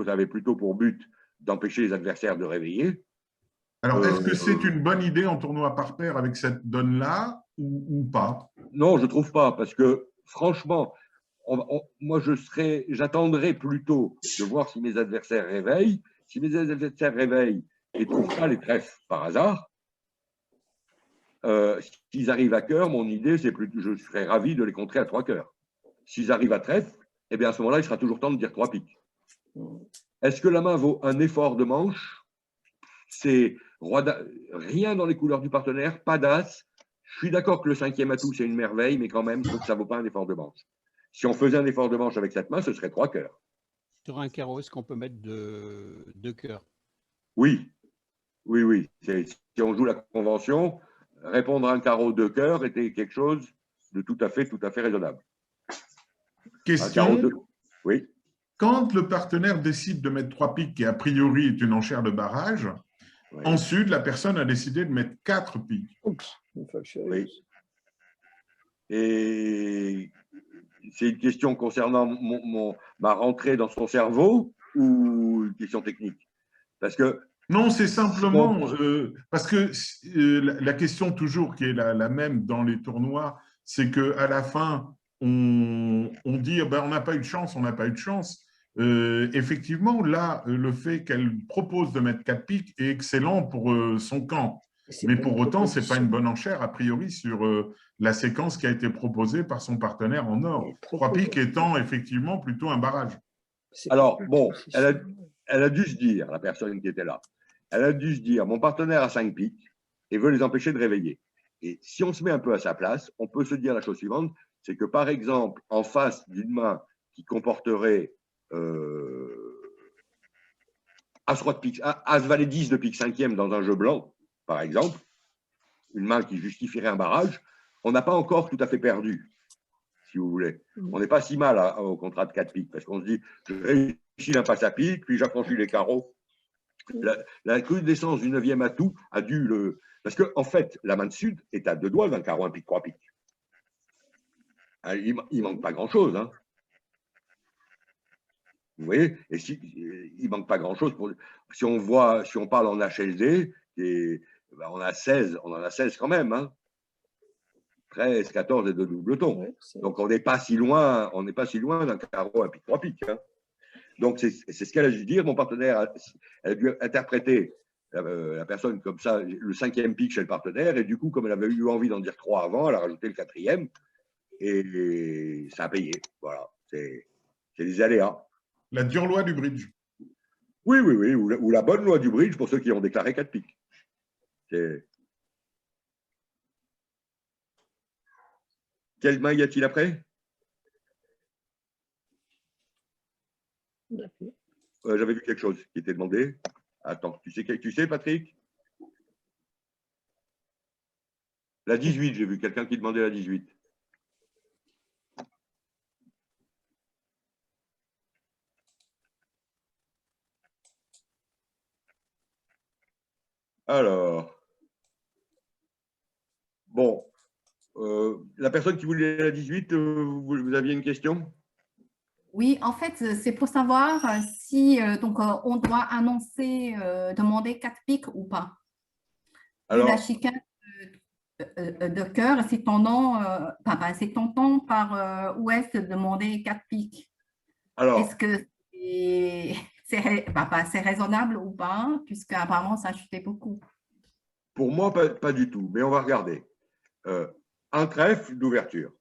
Speaker 3: ça avait plutôt pour but d'empêcher les adversaires de réveiller.
Speaker 5: Alors, est-ce que c'est une bonne idée en tournoi par paire avec cette donne-là ou pas?
Speaker 3: Non, je ne trouve pas, parce que franchement, moi j'attendrais plutôt de voir si mes adversaires réveillent. Si mes adversaires réveillent et ne trouvent pas les trèfles par hasard, s'ils arrivent à cœur, mon idée, c'est je serais ravi de les contrer à 3 cœurs. S'ils arrivent à trèfle, eh bien à ce moment-là, il sera toujours temps de dire 3 piques. Est-ce que la main vaut un effort de manche? C'est rien dans les couleurs du partenaire, pas d'as. Je suis d'accord que le 5e atout, c'est une merveille, mais quand même, je trouve que ça ne vaut pas un effort de manche. Si on faisait un effort de manche avec cette main, ce serait 3 cœurs.
Speaker 8: Sur un carreau, est-ce qu'on peut mettre 2 cœurs?
Speaker 3: Oui. Oui. Si on joue la convention, répondre à un carreau 2 cœurs était quelque chose de tout à fait raisonnable.
Speaker 5: Question.
Speaker 3: Oui.
Speaker 5: Quand le partenaire décide de mettre 3 piques, qui a priori est une enchère de barrage, oui. Ensuite, la personne a décidé de mettre 4 piques.
Speaker 3: Oui. Et c'est une question concernant ma rentrée dans son cerveau ou une question technique? Parce que
Speaker 5: non, c'est simplement parce que la question toujours qui est la même dans les tournois, c'est qu'à la fin, on dit ben, on n'a pas eu de chance, on n'a pas eu de chance. Effectivement, là, le fait qu'elle propose de mettre 4 piques est excellent pour son camp. Mais pour autant, ce n'est pas une bonne enchère, a priori, sur la séquence qui a été proposée par son partenaire en or. 3 piques étant effectivement plutôt un barrage.
Speaker 3: Alors, bon, elle a dû se dire, la personne qui était là, elle a dû se dire, mon partenaire a 5 piques et veut les empêcher de réveiller. Et si on se met un peu à sa place, on peut se dire la chose suivante, c'est que par exemple, en face d'une main qui comporterait As-Roi de pique, As-Valet 10 de pique 5e dans un jeu blanc, par exemple, une main qui justifierait un barrage, on n'a pas encore tout à fait perdu, si vous voulez. On n'est pas si mal au contrat de 4 piques, parce qu'on se dit, je réussis l'impasse à pique, puis j'affranchis les carreaux. La recrudescence du 9e atout a dû le... Parce qu'en fait, la main de sud est à 2 doigts d'un carreau, un pique, 3 piques. Il ne manque pas grand-chose, hein. Vous voyez, et il ne manque pas grand-chose. Si on parle en HLD, ben on en a 16 quand même. Hein. 13, 14 et 2 doubletons. Ouais, donc on n'est pas si loin, d'un carreau à pique 3 piques. Hein. Donc c'est ce qu'elle a dû dire. Mon partenaire, elle a dû interpréter la personne comme ça, le 5e pique chez le partenaire, et du coup, comme elle avait eu envie d'en dire 3 avant, elle a rajouté le 4e, et ça a payé. Voilà, c'est les aléas.
Speaker 5: La dure loi du bridge.
Speaker 3: Oui, ou la bonne loi du bridge pour ceux qui ont déclaré 4 piques. Quelle main y a-t-il après? J'avais vu quelque chose qui était demandé. Attends, tu sais, Patrick? La 18, j'ai vu quelqu'un qui demandait la 18. Alors, bon, la personne qui voulait la 18, vous aviez une question?
Speaker 9: Oui, en fait, c'est pour savoir si donc, on doit annoncer, demander 4 piques ou pas.
Speaker 3: Alors,
Speaker 9: la chicane de cœur, c'est tentant par Ouest de demander 4 piques.
Speaker 3: alors,
Speaker 9: Est-ce que c'est raisonnable ou pas, puisqu'apparemment ça a chuté beaucoup?
Speaker 3: pour moi, pas du tout, mais on va regarder. Un trèfle d'ouverture,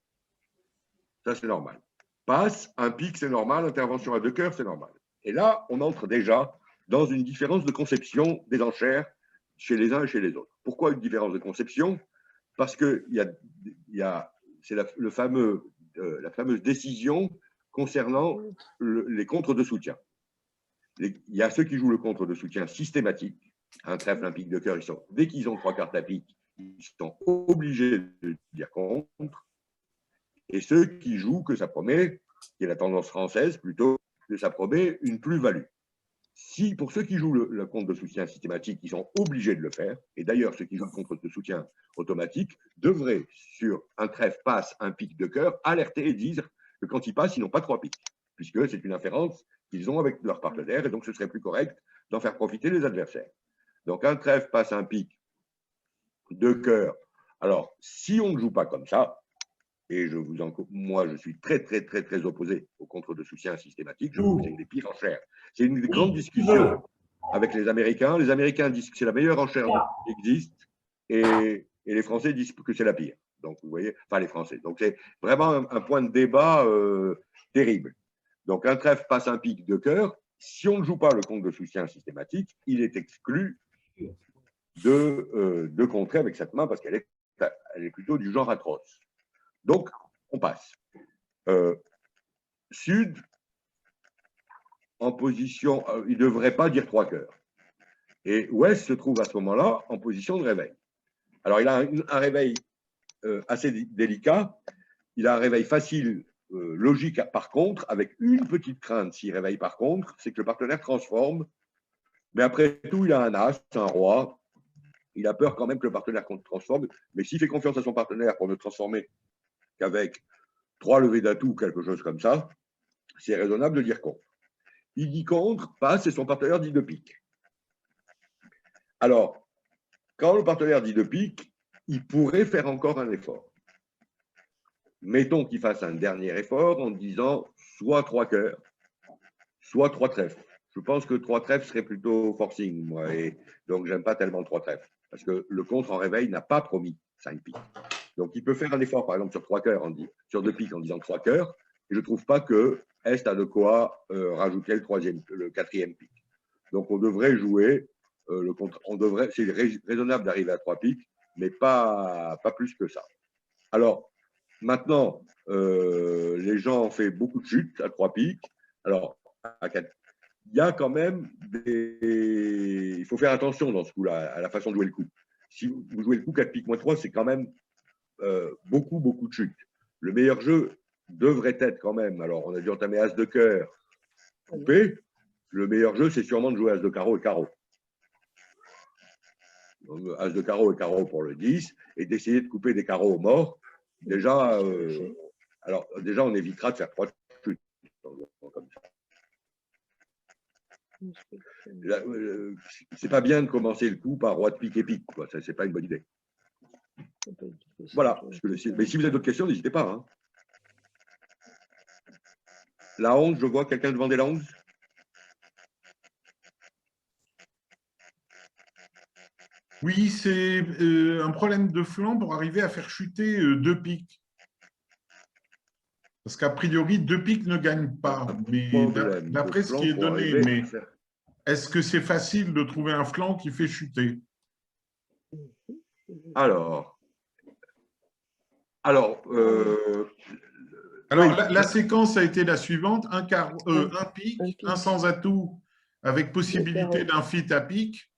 Speaker 3: ça c'est normal. Passe, un pic, c'est normal. Intervention à 2 cœurs, c'est normal. Et là, on entre déjà dans une différence de conception des enchères chez les uns et chez les autres. Pourquoi une différence de conception? Parce que c'est la fameuse décision concernant les contres de soutien. Il y a ceux qui jouent le contre de soutien systématique. Un trèfle, un pic de cœur, dès qu'ils ont 3 cartes à pique, ils sont obligés de dire contre. Et ceux qui jouent que ça promet, qui est la tendance française plutôt, que ça promet une plus-value. Si pour ceux qui jouent le contre de soutien systématique, ils sont obligés de le faire, et d'ailleurs ceux qui jouent le contre de soutien automatique devraient, sur un trèfle passe, un pic de cœur, alerter et dire que quand ils passent, ils n'ont pas 3 pics, puisque c'est une inférence qu'ils ont avec leur partenaire, et donc ce serait plus correct d'en faire profiter les adversaires. Donc un trèfle passe un pic de cœur. Alors, si on ne joue pas comme ça, et moi, je suis très opposé au contre de soutien systématique. Je trouve que c'est une des pires enchères. C'est une des grandes discussions avec les Américains. Les Américains disent que c'est la meilleure enchère qui existe et les Français disent que c'est la pire. Donc, vous voyez, enfin les Français. Donc, c'est vraiment un point de débat terrible. Donc, un trèfle passe un pic de cœur. Si on ne joue pas le contre de soutien systématique, il est exclu de contrer avec cette main parce qu'elle est plutôt du genre atroce. Donc, on passe. Sud, en position, il ne devrait pas dire 3 cœurs. Et Ouest se trouve à ce moment-là en position de réveil. Alors, il a un réveil assez délicat. Il a un réveil facile, logique par contre, avec une petite crainte s'il réveille par contre, c'est que le partenaire transforme. Mais après tout, il a un as, un roi. Il a peur quand même que le partenaire transforme. Mais s'il fait confiance à son partenaire pour ne transformer qu'avec 3 levées d'atout ou quelque chose comme ça, c'est raisonnable de dire contre. Il dit contre, passe, et son partenaire dit de pique. Alors, quand le partenaire dit de pique, il pourrait faire encore un effort. Mettons qu'il fasse un dernier effort en disant soit 3 cœurs, soit 3 trèfles. Je pense que 3 trèfles serait plutôt forcing, moi, et donc j'aime pas tellement 3 trèfles, parce que le contre en réveil n'a pas promis 5 piques. Donc, il peut faire un effort, par exemple, sur 3 cœurs, sur 2 piques en disant 3 cœurs. Et je ne trouve pas que Est a de quoi rajouter le 4e pic. Donc, on devrait jouer le contre. C'est raisonnable d'arriver à 3 piques, mais pas plus que ça. Alors, maintenant, les gens ont fait beaucoup de chutes à 3 piques. Alors, à 4, il y a quand même il faut faire attention dans ce coup-là, à la façon de jouer le coup. Si vous jouez le coup 4 piques moins 3, c'est quand même beaucoup de chutes. Le meilleur jeu devrait être quand même, alors on a dû entamer As de cœur coupé, le meilleur jeu c'est sûrement de jouer As de carreau et carreau. Donc, As de carreau et carreau pour le 10 et d'essayer de couper des carreaux morts. Déjà, déjà on évitera de faire 3 chutes comme ça. C'est pas bien de commencer le coup par roi de pique et pique, quoi. Ça, c'est pas une bonne idée. Voilà. Mais si vous avez d'autres questions, n'hésitez pas. Hein. La 11, je vois quelqu'un demander la 11.
Speaker 5: Oui, c'est un problème de flanc pour arriver à faire chuter 2 piques. Parce qu'a priori, 2 piques ne gagnent pas. Mais d'après ce qui est donné, mais est-ce que c'est facile de trouver un flanc qui fait chuter?
Speaker 3: Alors, Alors,
Speaker 5: Alors,
Speaker 3: oui.
Speaker 5: la séquence a été la suivante, un pic,
Speaker 7: Un pic.
Speaker 5: un sans atout avec possibilité d'un fit à pic,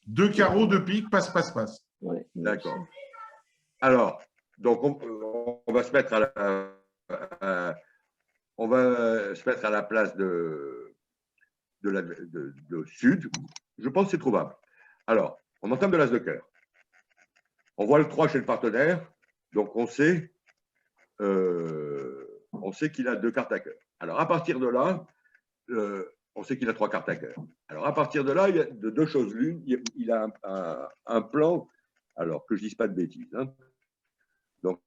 Speaker 5: 2 carreaux, 2 piques, passe, passe, passe.
Speaker 7: Ouais.
Speaker 3: D'accord. Alors, donc on va se mettre on va se mettre à la place de Sud. Je pense que c'est trouvable. Alors, on entame de l'as de cœur. On voit le 3 chez le partenaire, donc on sait qu'il a 2 cartes à cœur. Alors, à partir de là, on sait qu'il a 3 cartes à cœur. Alors, à partir de là, il y a de 2 choses l'une. Il a un plan, alors que je ne dise pas de bêtises. Hein. Donc,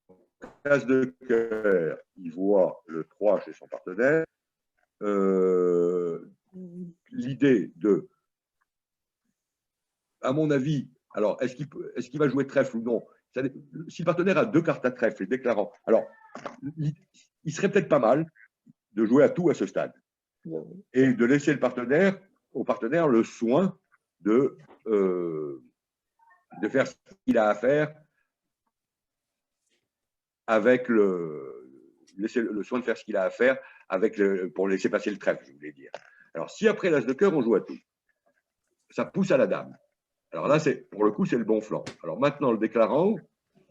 Speaker 3: as de cœur, il voit le 3 chez son partenaire. L'idée de, à mon avis, alors, est-ce qu'il va jouer trèfle ou non? Si le partenaire a 2 cartes à trèfle, les déclarants, alors, il serait peut-être pas mal de jouer à tout à ce stade et de laisser au partenaire le soin de faire ce qu'il a à faire avec laisser le soin de faire ce qu'il a à faire pour laisser passer le trèfle, je voulais dire. Alors, si après l'as de cœur, on joue à tout, ça pousse à la dame. Alors là, pour le coup, c'est le bon flanc. Alors maintenant, le déclarant,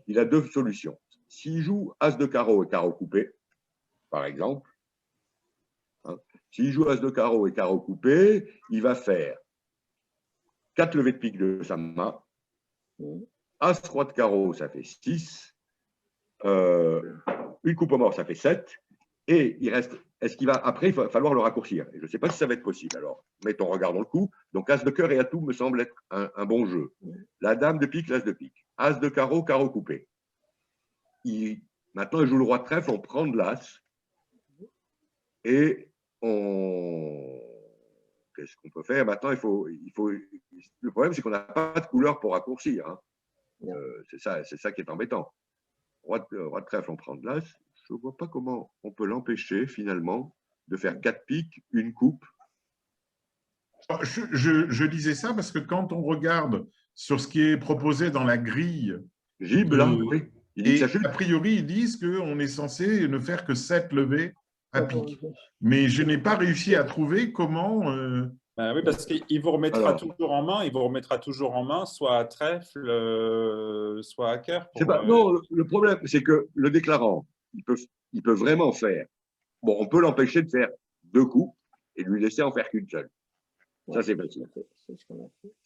Speaker 3: il a 2 solutions. S'il joue as de carreau et carreau coupé, par exemple, hein, s'il joue as de carreau et carreau coupé, il va faire 4 levées de pique de sa main, as roi de carreau, ça fait 6, une coupe au mort, ça fait 7, et il reste. Après, il va falloir le raccourcir. Et je ne sais pas si ça va être possible. Alors, mettons, regardons le coup. Donc, as de cœur et atout me semble être un bon jeu. La dame de pique, l'as de pique. As de carreau, carreau coupé. Maintenant, il joue le roi de trèfle, on prend de l'as. Et qu'est-ce qu'on peut faire? Maintenant, le problème, c'est qu'on n'a pas de couleur pour raccourcir. Hein. C'est ça qui est embêtant. Roi de trèfle, on prend de l'as. Je ne vois pas comment on peut l'empêcher, finalement, de faire 4 piques, une coupe.
Speaker 5: Je disais ça parce que quand on regarde sur ce qui est proposé dans la grille,
Speaker 3: Gib, là, oui.
Speaker 5: A priori, ils disent qu'on est censé ne faire que 7 levées à pique. Mais je n'ai pas réussi à trouver comment…
Speaker 4: oui, parce qu'il vous remettra toujours en main. Il vous remettra toujours en main, soit à trèfle, soit à cœur.
Speaker 3: Non, le problème, c'est que le déclarant, il peut vraiment faire. Bon, on peut l'empêcher de faire 2 coups et lui laisser en faire qu'une seule. Ça, c'est facile.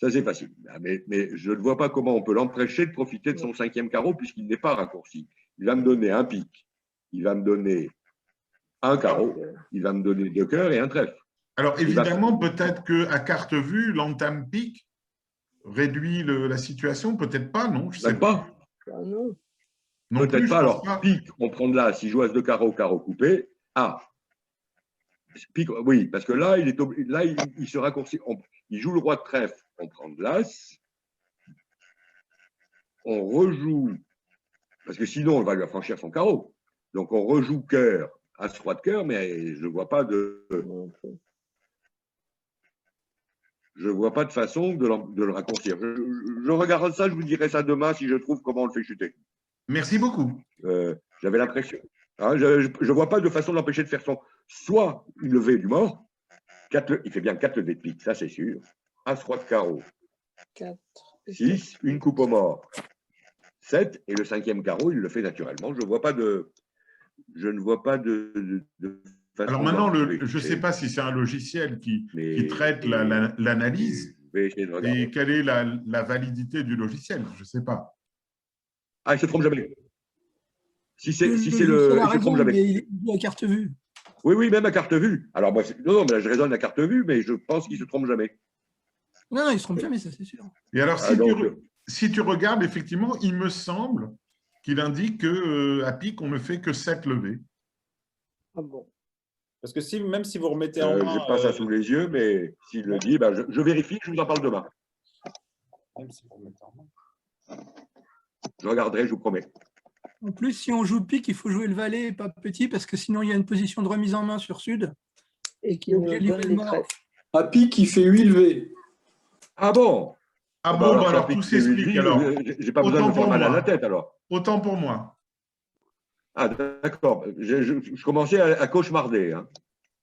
Speaker 3: Ça, c'est facile. Mais je ne vois pas comment on peut l'empêcher de profiter de son 5e carreau puisqu'il n'est pas raccourci. Il va me donner un pique, il va me donner un carreau, il va me donner 2 cœurs et un trèfle.
Speaker 5: Alors, évidemment, peut-être qu'à carte vue, l'entame pique réduit la situation. Peut-être pas, non? Je sais
Speaker 3: pas.
Speaker 5: Non
Speaker 3: peut-être
Speaker 5: plus,
Speaker 3: pas. Alors, pique, on prend de là, si je joue as de carreau, carreau coupé. Ah, pique, oui, parce que là, il se raccourcit. Il joue le roi de trèfle, on prend de l'as. On rejoue, parce que sinon, on va lui affranchir son carreau. Donc, on rejoue cœur, as roi de cœur, mais je ne vois pas de… Je ne vois pas de façon de le raccourcir. Je regarde ça, je vous dirai ça demain si je trouve comment on le fait chuter.
Speaker 5: Merci beaucoup.
Speaker 3: J'avais l'impression. Hein, je ne vois pas de façon de l'empêcher de faire soit une levée du mort, il fait bien 4 levées de pique, ça c'est sûr. As roi de carreau,
Speaker 7: 4,
Speaker 3: 6, une coupe au mort, 7, et le 5e carreau, il le fait naturellement. Je ne vois pas de façon.
Speaker 5: Alors maintenant, je ne sais pas si c'est un logiciel qui traite l'analyse et quelle est la validité du logiciel, je ne sais pas.
Speaker 3: Ah, il ne se trompe jamais. Si c'est
Speaker 2: il se trompe jamais. Il est à carte vue.
Speaker 3: Oui, même à carte vue. Alors, moi, non, mais là, je raisonne à carte vue, mais je pense qu'il ne se trompe jamais.
Speaker 2: Non, il ne se trompe jamais, ça, c'est sûr.
Speaker 5: Et alors, si tu regardes, effectivement, il me semble qu'il indique qu'à pique, on ne fait que 7 levées.
Speaker 7: Ah bon.
Speaker 4: Parce que même si vous remettez en main…
Speaker 3: Je n'ai pas ça sous les yeux, mais s'il le dit, je vérifie, je vous en parle demain.
Speaker 4: Même si vous remettez en main.
Speaker 3: Je regarderai, je vous promets.
Speaker 2: En plus, si on joue pique, il faut jouer le valet et pas petit, parce que sinon, il y a une position de remise en main sur Sud.
Speaker 7: Et qui nous donne les trèfles.
Speaker 10: À pique, il fait 8 levées.
Speaker 3: Ah bon?
Speaker 5: Ah bon, alors tout s'explique. Alors,
Speaker 3: j'ai pas besoin de me faire mal à la tête, alors.
Speaker 5: Autant pour moi.
Speaker 3: Ah, d'accord. Je commençais à cauchemarder. Hein.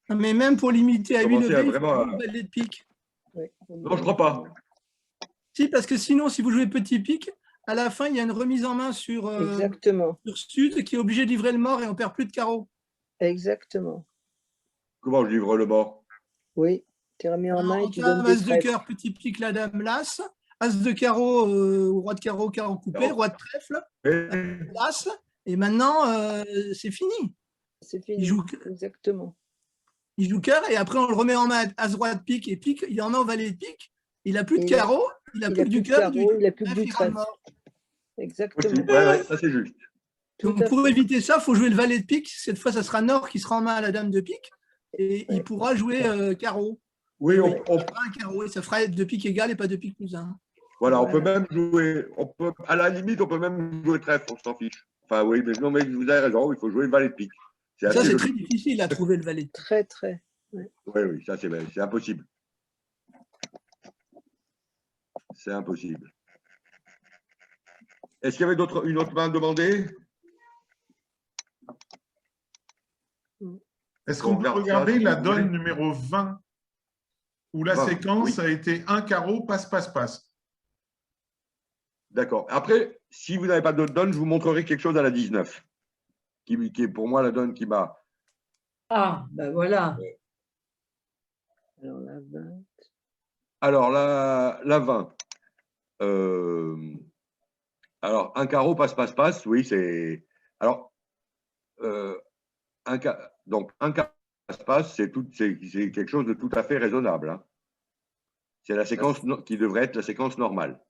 Speaker 2: Mais même pour limiter à 8 levées, il faut
Speaker 3: vraiment...
Speaker 2: jouer le valet de pique.
Speaker 3: Non, je crois pas.
Speaker 2: Si, parce que sinon, si vous jouez petit pique, à la fin, il y a une remise en main sur, sur Sud qui est obligé de livrer le mort et on perd plus de carreaux.
Speaker 7: Exactement.
Speaker 3: Comment je livre le mort?
Speaker 7: Oui, tu es remis en main et tu donnes
Speaker 2: As
Speaker 7: des
Speaker 2: de cœur, petit pique, la dame, l'as. As de carreau, roi de carreau, carreau coupé,
Speaker 3: non.
Speaker 2: roi de trèfle, l'as. Et maintenant, c'est fini.
Speaker 7: C'est fini, exactement.
Speaker 2: Il joue cœur et après on le remet en main as roi de pique et pique. Il est en main au valet de pique. Il n'a plus de carreau, il n'a plus que du cœur,
Speaker 7: il n'a plus que du trèfle. Exactement.
Speaker 3: Ouais, ça c'est juste.
Speaker 2: Donc pour éviter ça, il faut jouer le valet de pique. Cette fois, ça sera Nord qui sera en main à la dame de pique et il pourra jouer carreau.
Speaker 3: Oui,
Speaker 2: on fera un carreau et ça fera de pique égal et pas de pique plus 1.
Speaker 3: Voilà, on peut même jouer, à la limite, on peut même jouer trèfle, on s'en fiche. Enfin oui, mais non, mais vous avez raison, il faut jouer le valet de pique.
Speaker 2: Ça, c'est très difficile à trouver le valet de pique.
Speaker 7: Très, très.
Speaker 3: Oui, oui, ça c'est impossible. C'est impossible. Est-ce qu'il y avait une autre main demandée?
Speaker 5: Est-ce qu'on peut regarder la donne numéro 20 où la séquence a été un carreau, passe, passe, passe?
Speaker 3: D'accord. Après, si vous n'avez pas d'autre donne, je vous montrerai quelque chose à la 19, qui est pour moi la donne qui m'a...
Speaker 11: Ah, ben voilà.
Speaker 7: Alors la 20.
Speaker 3: Alors, la 20. Alors, un carreau, passe, passe, passe, oui, c'est... Alors, donc, un carreau, passe, passe, c'est quelque chose de tout à fait raisonnable. Hein. C'est la séquence qui devrait être la séquence normale.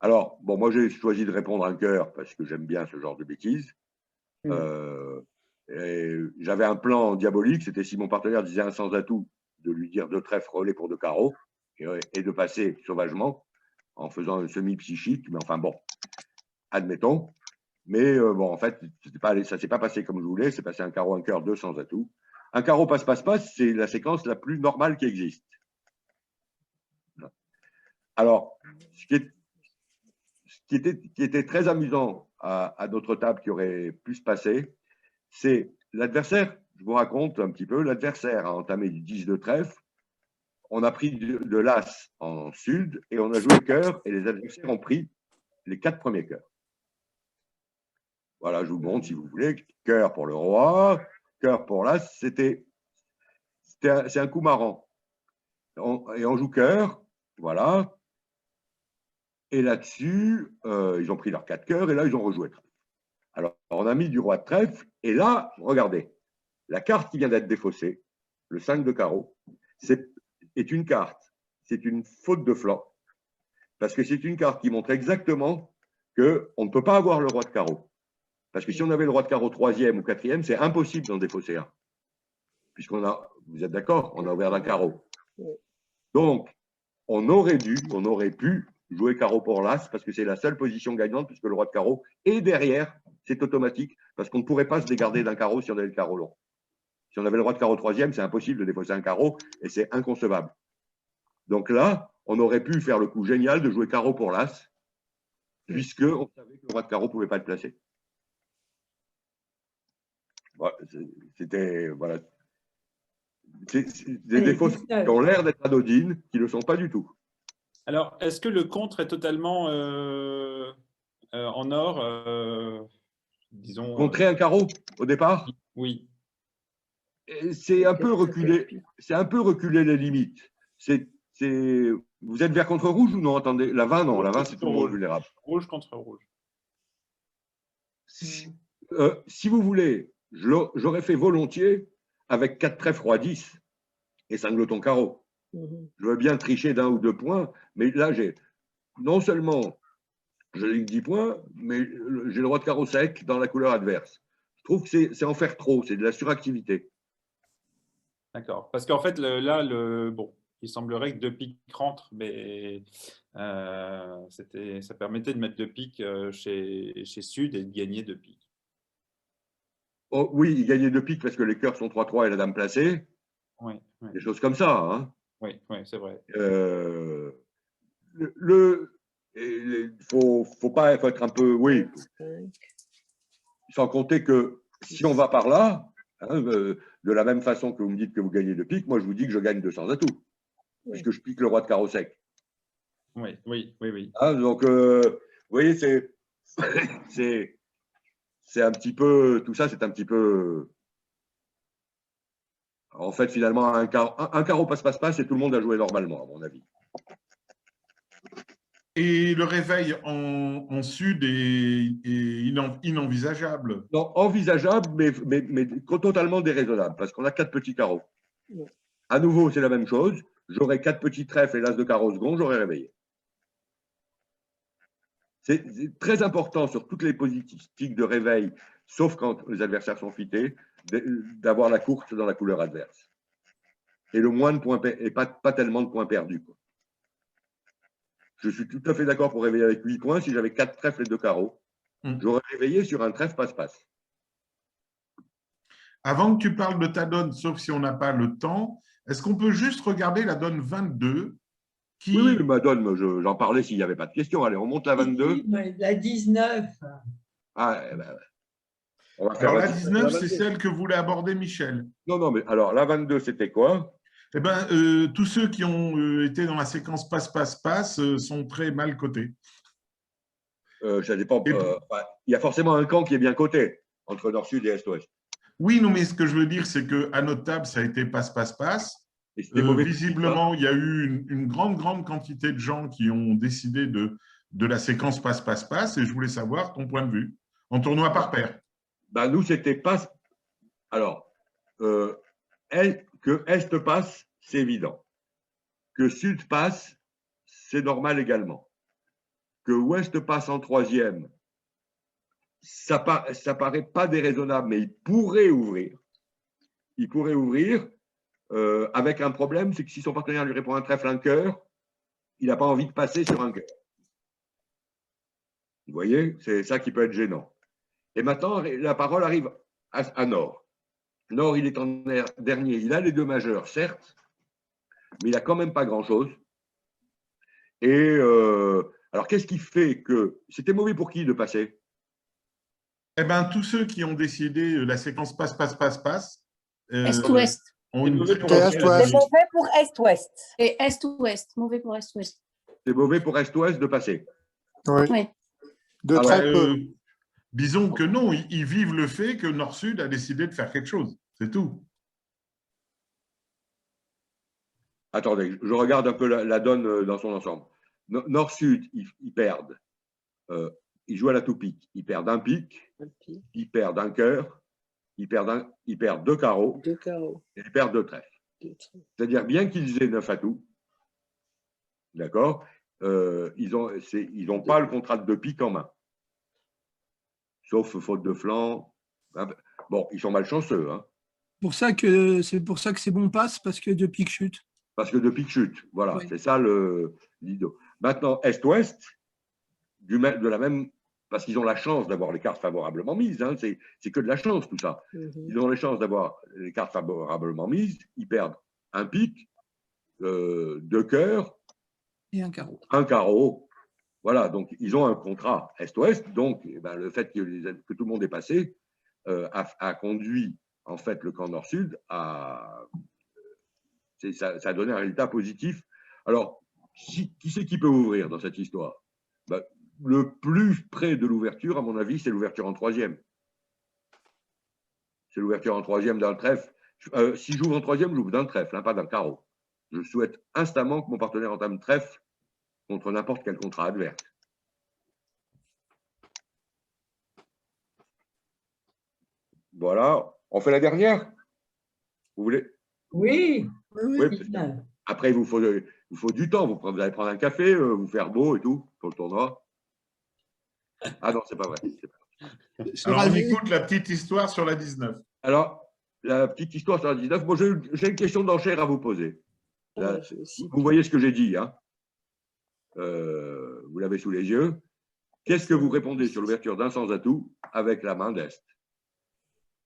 Speaker 3: Alors, bon, moi, j'ai choisi de répondre un cœur parce que j'aime bien ce genre de bêtises. J'avais un plan diabolique, c'était si mon partenaire disait un sans atout, de lui dire deux trèfles relais pour deux carreaux et de passer sauvagement en faisant un semi-psychique, mais enfin bon, admettons. Mais bon, en fait, ça ne s'est pas passé comme je voulais, c'est passé un carreau, un cœur, deux sans atout. Un carreau passe, passe, passe, c'est la séquence la plus normale qui existe. Alors, ce qui était très amusant à notre table qui aurait pu se passer, c'est l'adversaire, je vous raconte un petit peu, l'adversaire a entamé du 10 de trèfle, on a pris de l'as en sud et on a joué cœur et les adversaires ont pris les 4 premiers cœurs. Voilà, je vous montre si vous voulez, cœur pour le roi, cœur pour l'as, c'est un coup marrant. Et on joue cœur, voilà. Et là-dessus, ils ont pris leurs 4 cœurs et là, ils ont rejoué trèfle. Alors, on a mis du roi de trèfle et là, regardez, la carte qui vient d'être défaussée, le 5 de carreau, est une carte, c'est une faute de flanc, parce que c'est une carte qui montre exactement qu'on ne peut pas avoir le roi de carreau. Parce que si on avait le roi de carreau 3e ou 4e, c'est impossible d'en défausser un. Puisqu'on a, vous êtes d'accord, on a ouvert d'un carreau. Donc, on aurait pu jouer carreau pour l'as, parce que c'est la seule position gagnante, puisque le roi de carreau est derrière, c'est automatique, parce qu'on ne pourrait pas se dégarder d'un carreau si on avait le carreau long. Si on avait le roi de carreau 3e, c'est impossible de défausser un carreau, et c'est inconcevable. Donc là, on aurait pu faire le coup génial de jouer carreau pour l'as, puisqu'on savait que le roi de carreau ne pouvait pas être placé. C'était, voilà. C'est des défauts qui ont l'air d'être anodines, qui ne le sont pas du tout.
Speaker 4: Alors, est-ce que le contre est totalement en or, disons…
Speaker 3: Contrer un carreau, au départ?
Speaker 4: Oui.
Speaker 3: C'est un peu reculer les limites. Vous êtes vert contre rouge ou non? Attendez, la 20, non, la 20, c'est tout le monde vulnérable.
Speaker 4: Rouge contre rouge.
Speaker 3: Si vous voulez, j'aurais fait volontiers avec 4 trèfles roi 10 et 5 glotons carreau. Je veux bien tricher d'1 ou 2 points, mais là, non seulement je ligne 10 points, mais j'ai le roi de carreau sec dans la couleur adverse. Je trouve que c'est en faire trop, c'est de la suractivité.
Speaker 4: D'accord. Parce qu'en fait, bon, il semblerait que 2 piques rentrent, mais ça permettait de mettre 2 piques chez Sud et de gagner 2 piques.
Speaker 3: Oh, oui, il gagnait 2 piques parce que les cœurs sont 3-3 et la dame placée.
Speaker 4: Oui, oui.
Speaker 3: Des choses comme ça. Hein.
Speaker 4: Oui, c'est vrai.
Speaker 3: Il faut pas être un peu… Oui. Sans compter que si on va par là, hein, de la même façon que vous me dites que vous gagnez de pique, moi je vous dis que je gagne 200 atouts, puisque je pique le roi de carreau sec.
Speaker 4: Oui.
Speaker 3: Hein, donc, vous voyez, c'est un petit peu, tout ça, c'est un petit peu. En fait, finalement, un carreau passe-passe-passe et tout le monde a joué normalement, à mon avis.
Speaker 5: Et le réveil en sud est inenvisageable.
Speaker 3: Non, envisageable, mais totalement déraisonnable, parce qu'on a 4 petits carreaux. À nouveau, c'est la même chose. J'aurais 4 petits trèfles et l'as de carreau second, j'aurais réveillé. C'est très important sur toutes les politiques de réveil, sauf quand les adversaires sont fités, d'avoir la course dans la couleur adverse. Et le moins de points et pas tellement de points perdus, quoi. Je suis tout à fait d'accord pour réveiller avec 8 points. Si j'avais 4 trèfles et 2 carreaux, j'aurais réveillé sur un trèfle passe-passe.
Speaker 5: Avant que tu parles de ta donne, sauf si on n'a pas le temps, est-ce qu'on peut juste regarder la donne 22 qui...
Speaker 3: Oui, ma donne, j'en parlais s'il n'y avait pas de questions. Allez, on monte la 22.
Speaker 11: La 19.
Speaker 3: Ah, on va faire
Speaker 5: alors, la 19, c'est celle que voulait aborder Michel.
Speaker 3: Non, mais alors, la 22, c'était quoi?
Speaker 5: Eh bien, tous ceux qui ont été dans la séquence passe-passe-passe sont très mal cotés.
Speaker 3: Ça dépend. Il y a forcément un camp qui est bien coté entre nord-sud et est-ouest.
Speaker 5: Oui, non, mais ce que je veux dire, c'est qu'à notre table, ça a été passe-passe-passe. Visiblement, il y a eu une grande quantité de gens qui ont décidé de la séquence passe-passe-passe, et je voulais savoir ton point de vue en tournoi par paire.
Speaker 3: Ben, nous, c'était passe. Alors, que Est passe, c'est évident. Que Sud passe, c'est normal également. Que Ouest passe en troisième, ça paraît pas déraisonnable, mais il pourrait ouvrir. Il pourrait ouvrir avec un problème, c'est que si son partenaire lui répond un trèfle, un cœur, il n'a pas envie de passer sur un cœur. Vous voyez, c'est ça qui peut être gênant. Et maintenant, la parole arrive à Nord. Nord, il est en dernier. Il a les 2 majeurs, certes, mais il n'a quand même pas grand-chose. Et alors, qu'est-ce qui fait que… C'était mauvais pour qui de passer?
Speaker 5: Eh bien, tous ceux qui ont décidé la séquence passe-passe-passe-passe…
Speaker 12: Est-ouest.
Speaker 13: C'est mauvais pour Est-Ouest.
Speaker 12: Et Est-Ouest. Mauvais pour Est-Ouest.
Speaker 3: C'est mauvais pour Est-Ouest de passer.
Speaker 12: Oui.
Speaker 5: De très peu. Disons que non, ils vivent le fait que Nord-Sud a décidé de faire quelque chose. C'est tout.
Speaker 3: Attendez, je regarde un peu la donne dans son ensemble. Nord-Sud, ils perdent. Ils jouent à la tout-pique. Ils perdent un pique, ils perdent un cœur, ils perdent 2 carreaux, et ils perdent 2 trèfles. C'est-à-dire, bien qu'ils aient 9 atouts, d'accord, ils n'ont pas le contrat de 2 piques en main. Sauf faute de flanc. Bon, ils sont malchanceux. Hein.
Speaker 2: C'est pour ça que c'est bon passe, parce que 2 piques chute.
Speaker 3: Parce que 2 piques chute, voilà, oui. C'est ça l'idée. Maintenant, Est-Ouest, de la même, parce qu'ils ont la chance d'avoir les cartes favorablement mises, hein, c'est que de la chance tout ça. Ils ont les chances d'avoir les cartes favorablement mises, ils perdent un pique, 2 cœurs
Speaker 2: et un carreau.
Speaker 3: Un carreau. Voilà, donc ils ont un contrat Est-Ouest, donc le fait que tout le monde est passé a conduit en fait le camp Nord-Sud à… Ça a donné un résultat positif. Alors, qui c'est qui peut ouvrir dans cette histoire? Le plus près de l'ouverture, à mon avis, c'est l'ouverture en troisième. C'est l'ouverture en troisième d'un trèfle. Si j'ouvre en troisième, j'ouvre d'un trèfle, hein, pas d'un carreau. Je souhaite instamment que mon partenaire entame trèfle contre n'importe quel contrat adverse. Voilà. On fait la dernière? Vous voulez?
Speaker 11: Oui.
Speaker 3: Après, il vous faut du temps. Vous allez prendre un café, vous faire beau et tout pour le tournoi. Ah non, c'est pas vrai.
Speaker 5: Alors, on écoute la petite histoire sur la 19.
Speaker 3: Alors, la petite histoire sur la 19, moi, j'ai une question d'enchère à vous poser. Là, vous voyez ce que j'ai dit, hein? Vous l'avez sous les yeux. Qu'est-ce que vous répondez sur l'ouverture d'un sans atout avec la main d'Est?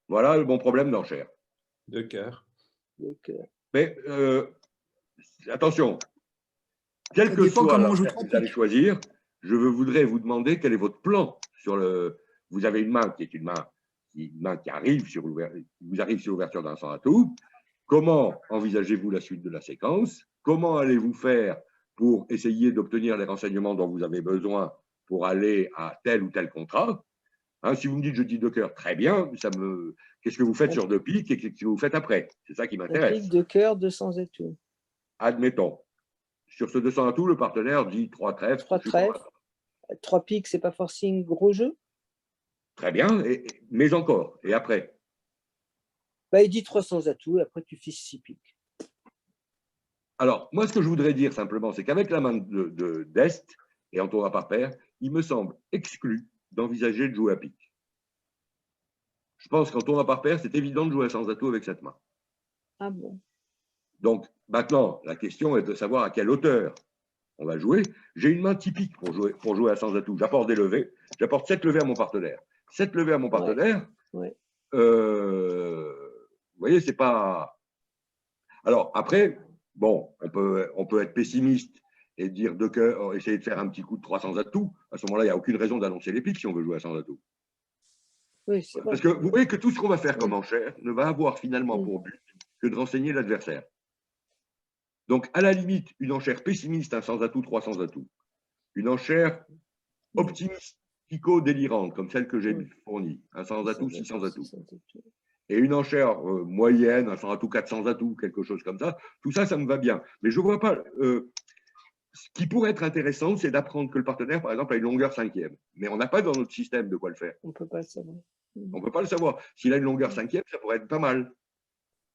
Speaker 3: Voilà le bon problème d'enchère.
Speaker 4: 2 cœurs.
Speaker 3: Mais attention, quel que soit la que vous allez choisir, je voudrais vous demander quel est votre plan sur le… Vous avez une main qui est une main qui arrive sur l'ouverture d'un 100 atouts. Comment envisagez-vous la suite de la séquence? Comment allez-vous faire pour essayer d'obtenir les renseignements dont vous avez besoin pour aller à tel ou tel contrat? Hein, si vous me dites je dis Docker, très bien, qu'est-ce que vous faites sur 2 pics et qu'est-ce que vous faites après? C'est ça qui m'intéresse.
Speaker 7: Pic Docker, 200 atouts.
Speaker 3: Admettons, sur ce 200 atouts, le partenaire dit 3 trèfles.
Speaker 7: 3 trèfles. 3 pics, c'est pas forcément gros jeu?
Speaker 3: Très bien, mais encore. Et après?
Speaker 7: Bah, il dit 300 atouts, et après tu fiches 6 pics.
Speaker 3: Alors, moi, ce que je voudrais dire simplement, c'est qu'avec la main d'Est et en tournoi par paire, il me semble exclu d'envisager de jouer à pique. Je pense qu'en tournoi par paire, c'est évident de jouer à sans atout avec cette main.
Speaker 7: Ah bon?
Speaker 3: Donc, maintenant, la question est de savoir à quelle hauteur on va jouer. J'ai une main typique pour jouer à sans atout. J'apporte des levées. J'apporte 7 levées à mon partenaire. 7 levées à mon partenaire.
Speaker 7: Ouais.
Speaker 3: Vous voyez, c'est pas… Alors, après, bon, on peut être pessimiste et dire essayer de faire un petit coup de 300 atouts. À ce moment-là, il n'y a aucune raison d'annoncer les piques si on veut jouer à 100 atouts.
Speaker 7: Oui,
Speaker 3: parce que vous voyez que tout ce qu'on va faire comme enchère ne va avoir finalement pour but que de renseigner l'adversaire. Donc, à la limite, une enchère pessimiste, un 100 atouts, 300 atouts. Une enchère optimistico-délirante, comme celle que j'ai fournie, un 100 atouts, 600 atouts. Et une enchère moyenne, un 100 atouts, 400 atouts, quelque chose comme ça, tout ça, ça me va bien. Mais je ne vois pas… ce qui pourrait être intéressant, c'est d'apprendre que le partenaire, par exemple, a une longueur 5e. Mais on n'a pas dans notre système de quoi le faire.
Speaker 7: On ne peut pas le savoir.
Speaker 3: On ne peut pas le savoir. S'il a une longueur 5e, ça pourrait être pas mal.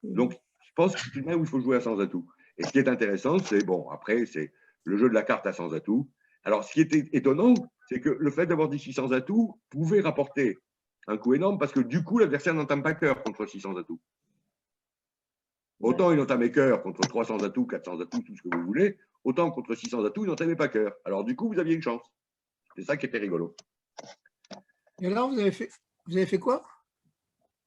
Speaker 3: Donc, je pense que c'est une main où il faut jouer à 100 atouts. Et ce qui est intéressant, c'est, bon, après, c'est le jeu de la carte à 100 atouts. Alors, ce qui est étonnant, c'est que le fait d'avoir dit 600 atouts pouvait rapporter un coup énorme parce que du coup, l'adversaire n'entame pas cœur contre 600 atouts. Autant il entamait cœur contre 300 atouts, 400 atouts, tout ce que vous voulez, autant contre 600 atouts, il n'entamait pas cœur. Alors, du coup, vous aviez une chance. C'est ça qui était rigolo.
Speaker 2: Et là, vous avez fait quoi?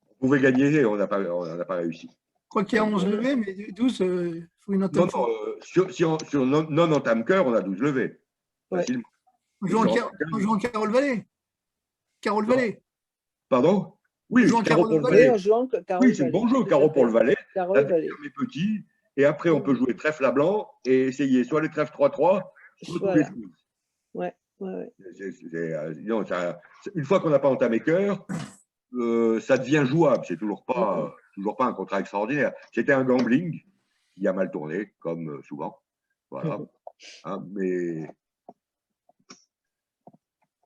Speaker 3: Vous pouvez gagner et on n'a pas réussi.
Speaker 2: Je crois qu'il y a 11 levées, mais 12, il faut une entame.
Speaker 3: Non, sur non-entame cœur, on a 12 levées. Facilement.
Speaker 2: On joue en Carole Vallée. Carole Vallée.
Speaker 3: Pardon? Oui, carreau pour le valet. Oui, c'est le bon jeu, carreau pour le valet. Les petits. Et après, on peut jouer trèfle à blanc et essayer soit les trèfles 3-3, soit tous les fruits.
Speaker 7: Ouais.
Speaker 3: Une fois qu'on n'a pas entamé cœur, ça devient jouable. C'est toujours pas un contrat extraordinaire. C'était un gambling qui a mal tourné, comme souvent. Voilà. Hein, mais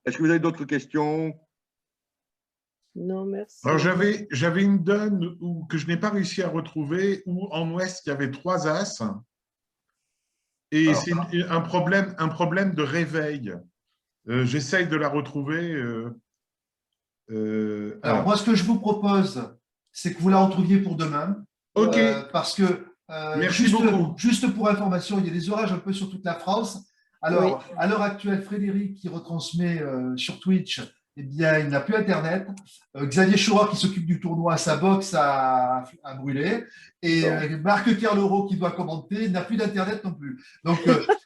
Speaker 3: est-ce que vous avez d'autres questions?
Speaker 7: Non, merci.
Speaker 5: Alors, j'avais une donne que je n'ai pas réussi à retrouver, où en ouest, il y avait 3 as. Et c'est un problème de réveil. J'essaye de la retrouver.
Speaker 1: Alors, moi, ce que je vous propose, c'est que vous la retrouviez pour demain.
Speaker 5: OK.
Speaker 1: Parce que,
Speaker 5: merci beaucoup.
Speaker 1: Juste pour information, il y a des orages un peu sur toute la France. Alors, à l'heure actuelle, Frédéric, qui retransmet sur Twitch, eh bien, il n'a plus Internet. Xavier Chouard, qui s'occupe du tournoi, sa box a brûlé. Et Marc Kerlereau, qui doit commenter, n'a plus d'Internet non plus. Donc,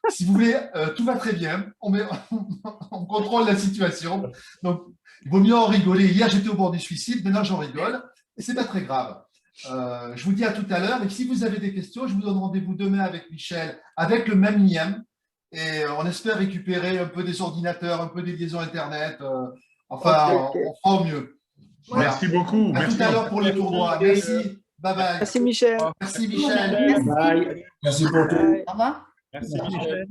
Speaker 1: si vous voulez, tout va très bien. On contrôle la situation. Donc, il vaut mieux en rigoler. Hier, j'étais au bord du suicide. Maintenant, j'en rigole. Et ce n'est pas très grave. Je vous dis à tout à l'heure. Et si vous avez des questions, je vous donne rendez-vous demain avec Michel, avec le même lien. Et on espère récupérer un peu des ordinateurs, un peu des liaisons Internet. Enfin, on fera au mieux. Voilà.
Speaker 5: Merci beaucoup.
Speaker 1: À tout à l'heure pour le tournoi. Merci. Bye bye.
Speaker 7: Merci Michel.
Speaker 1: Merci Michel.
Speaker 10: Bye. Merci pour tout.
Speaker 9: Au revoir.
Speaker 4: Merci Michel.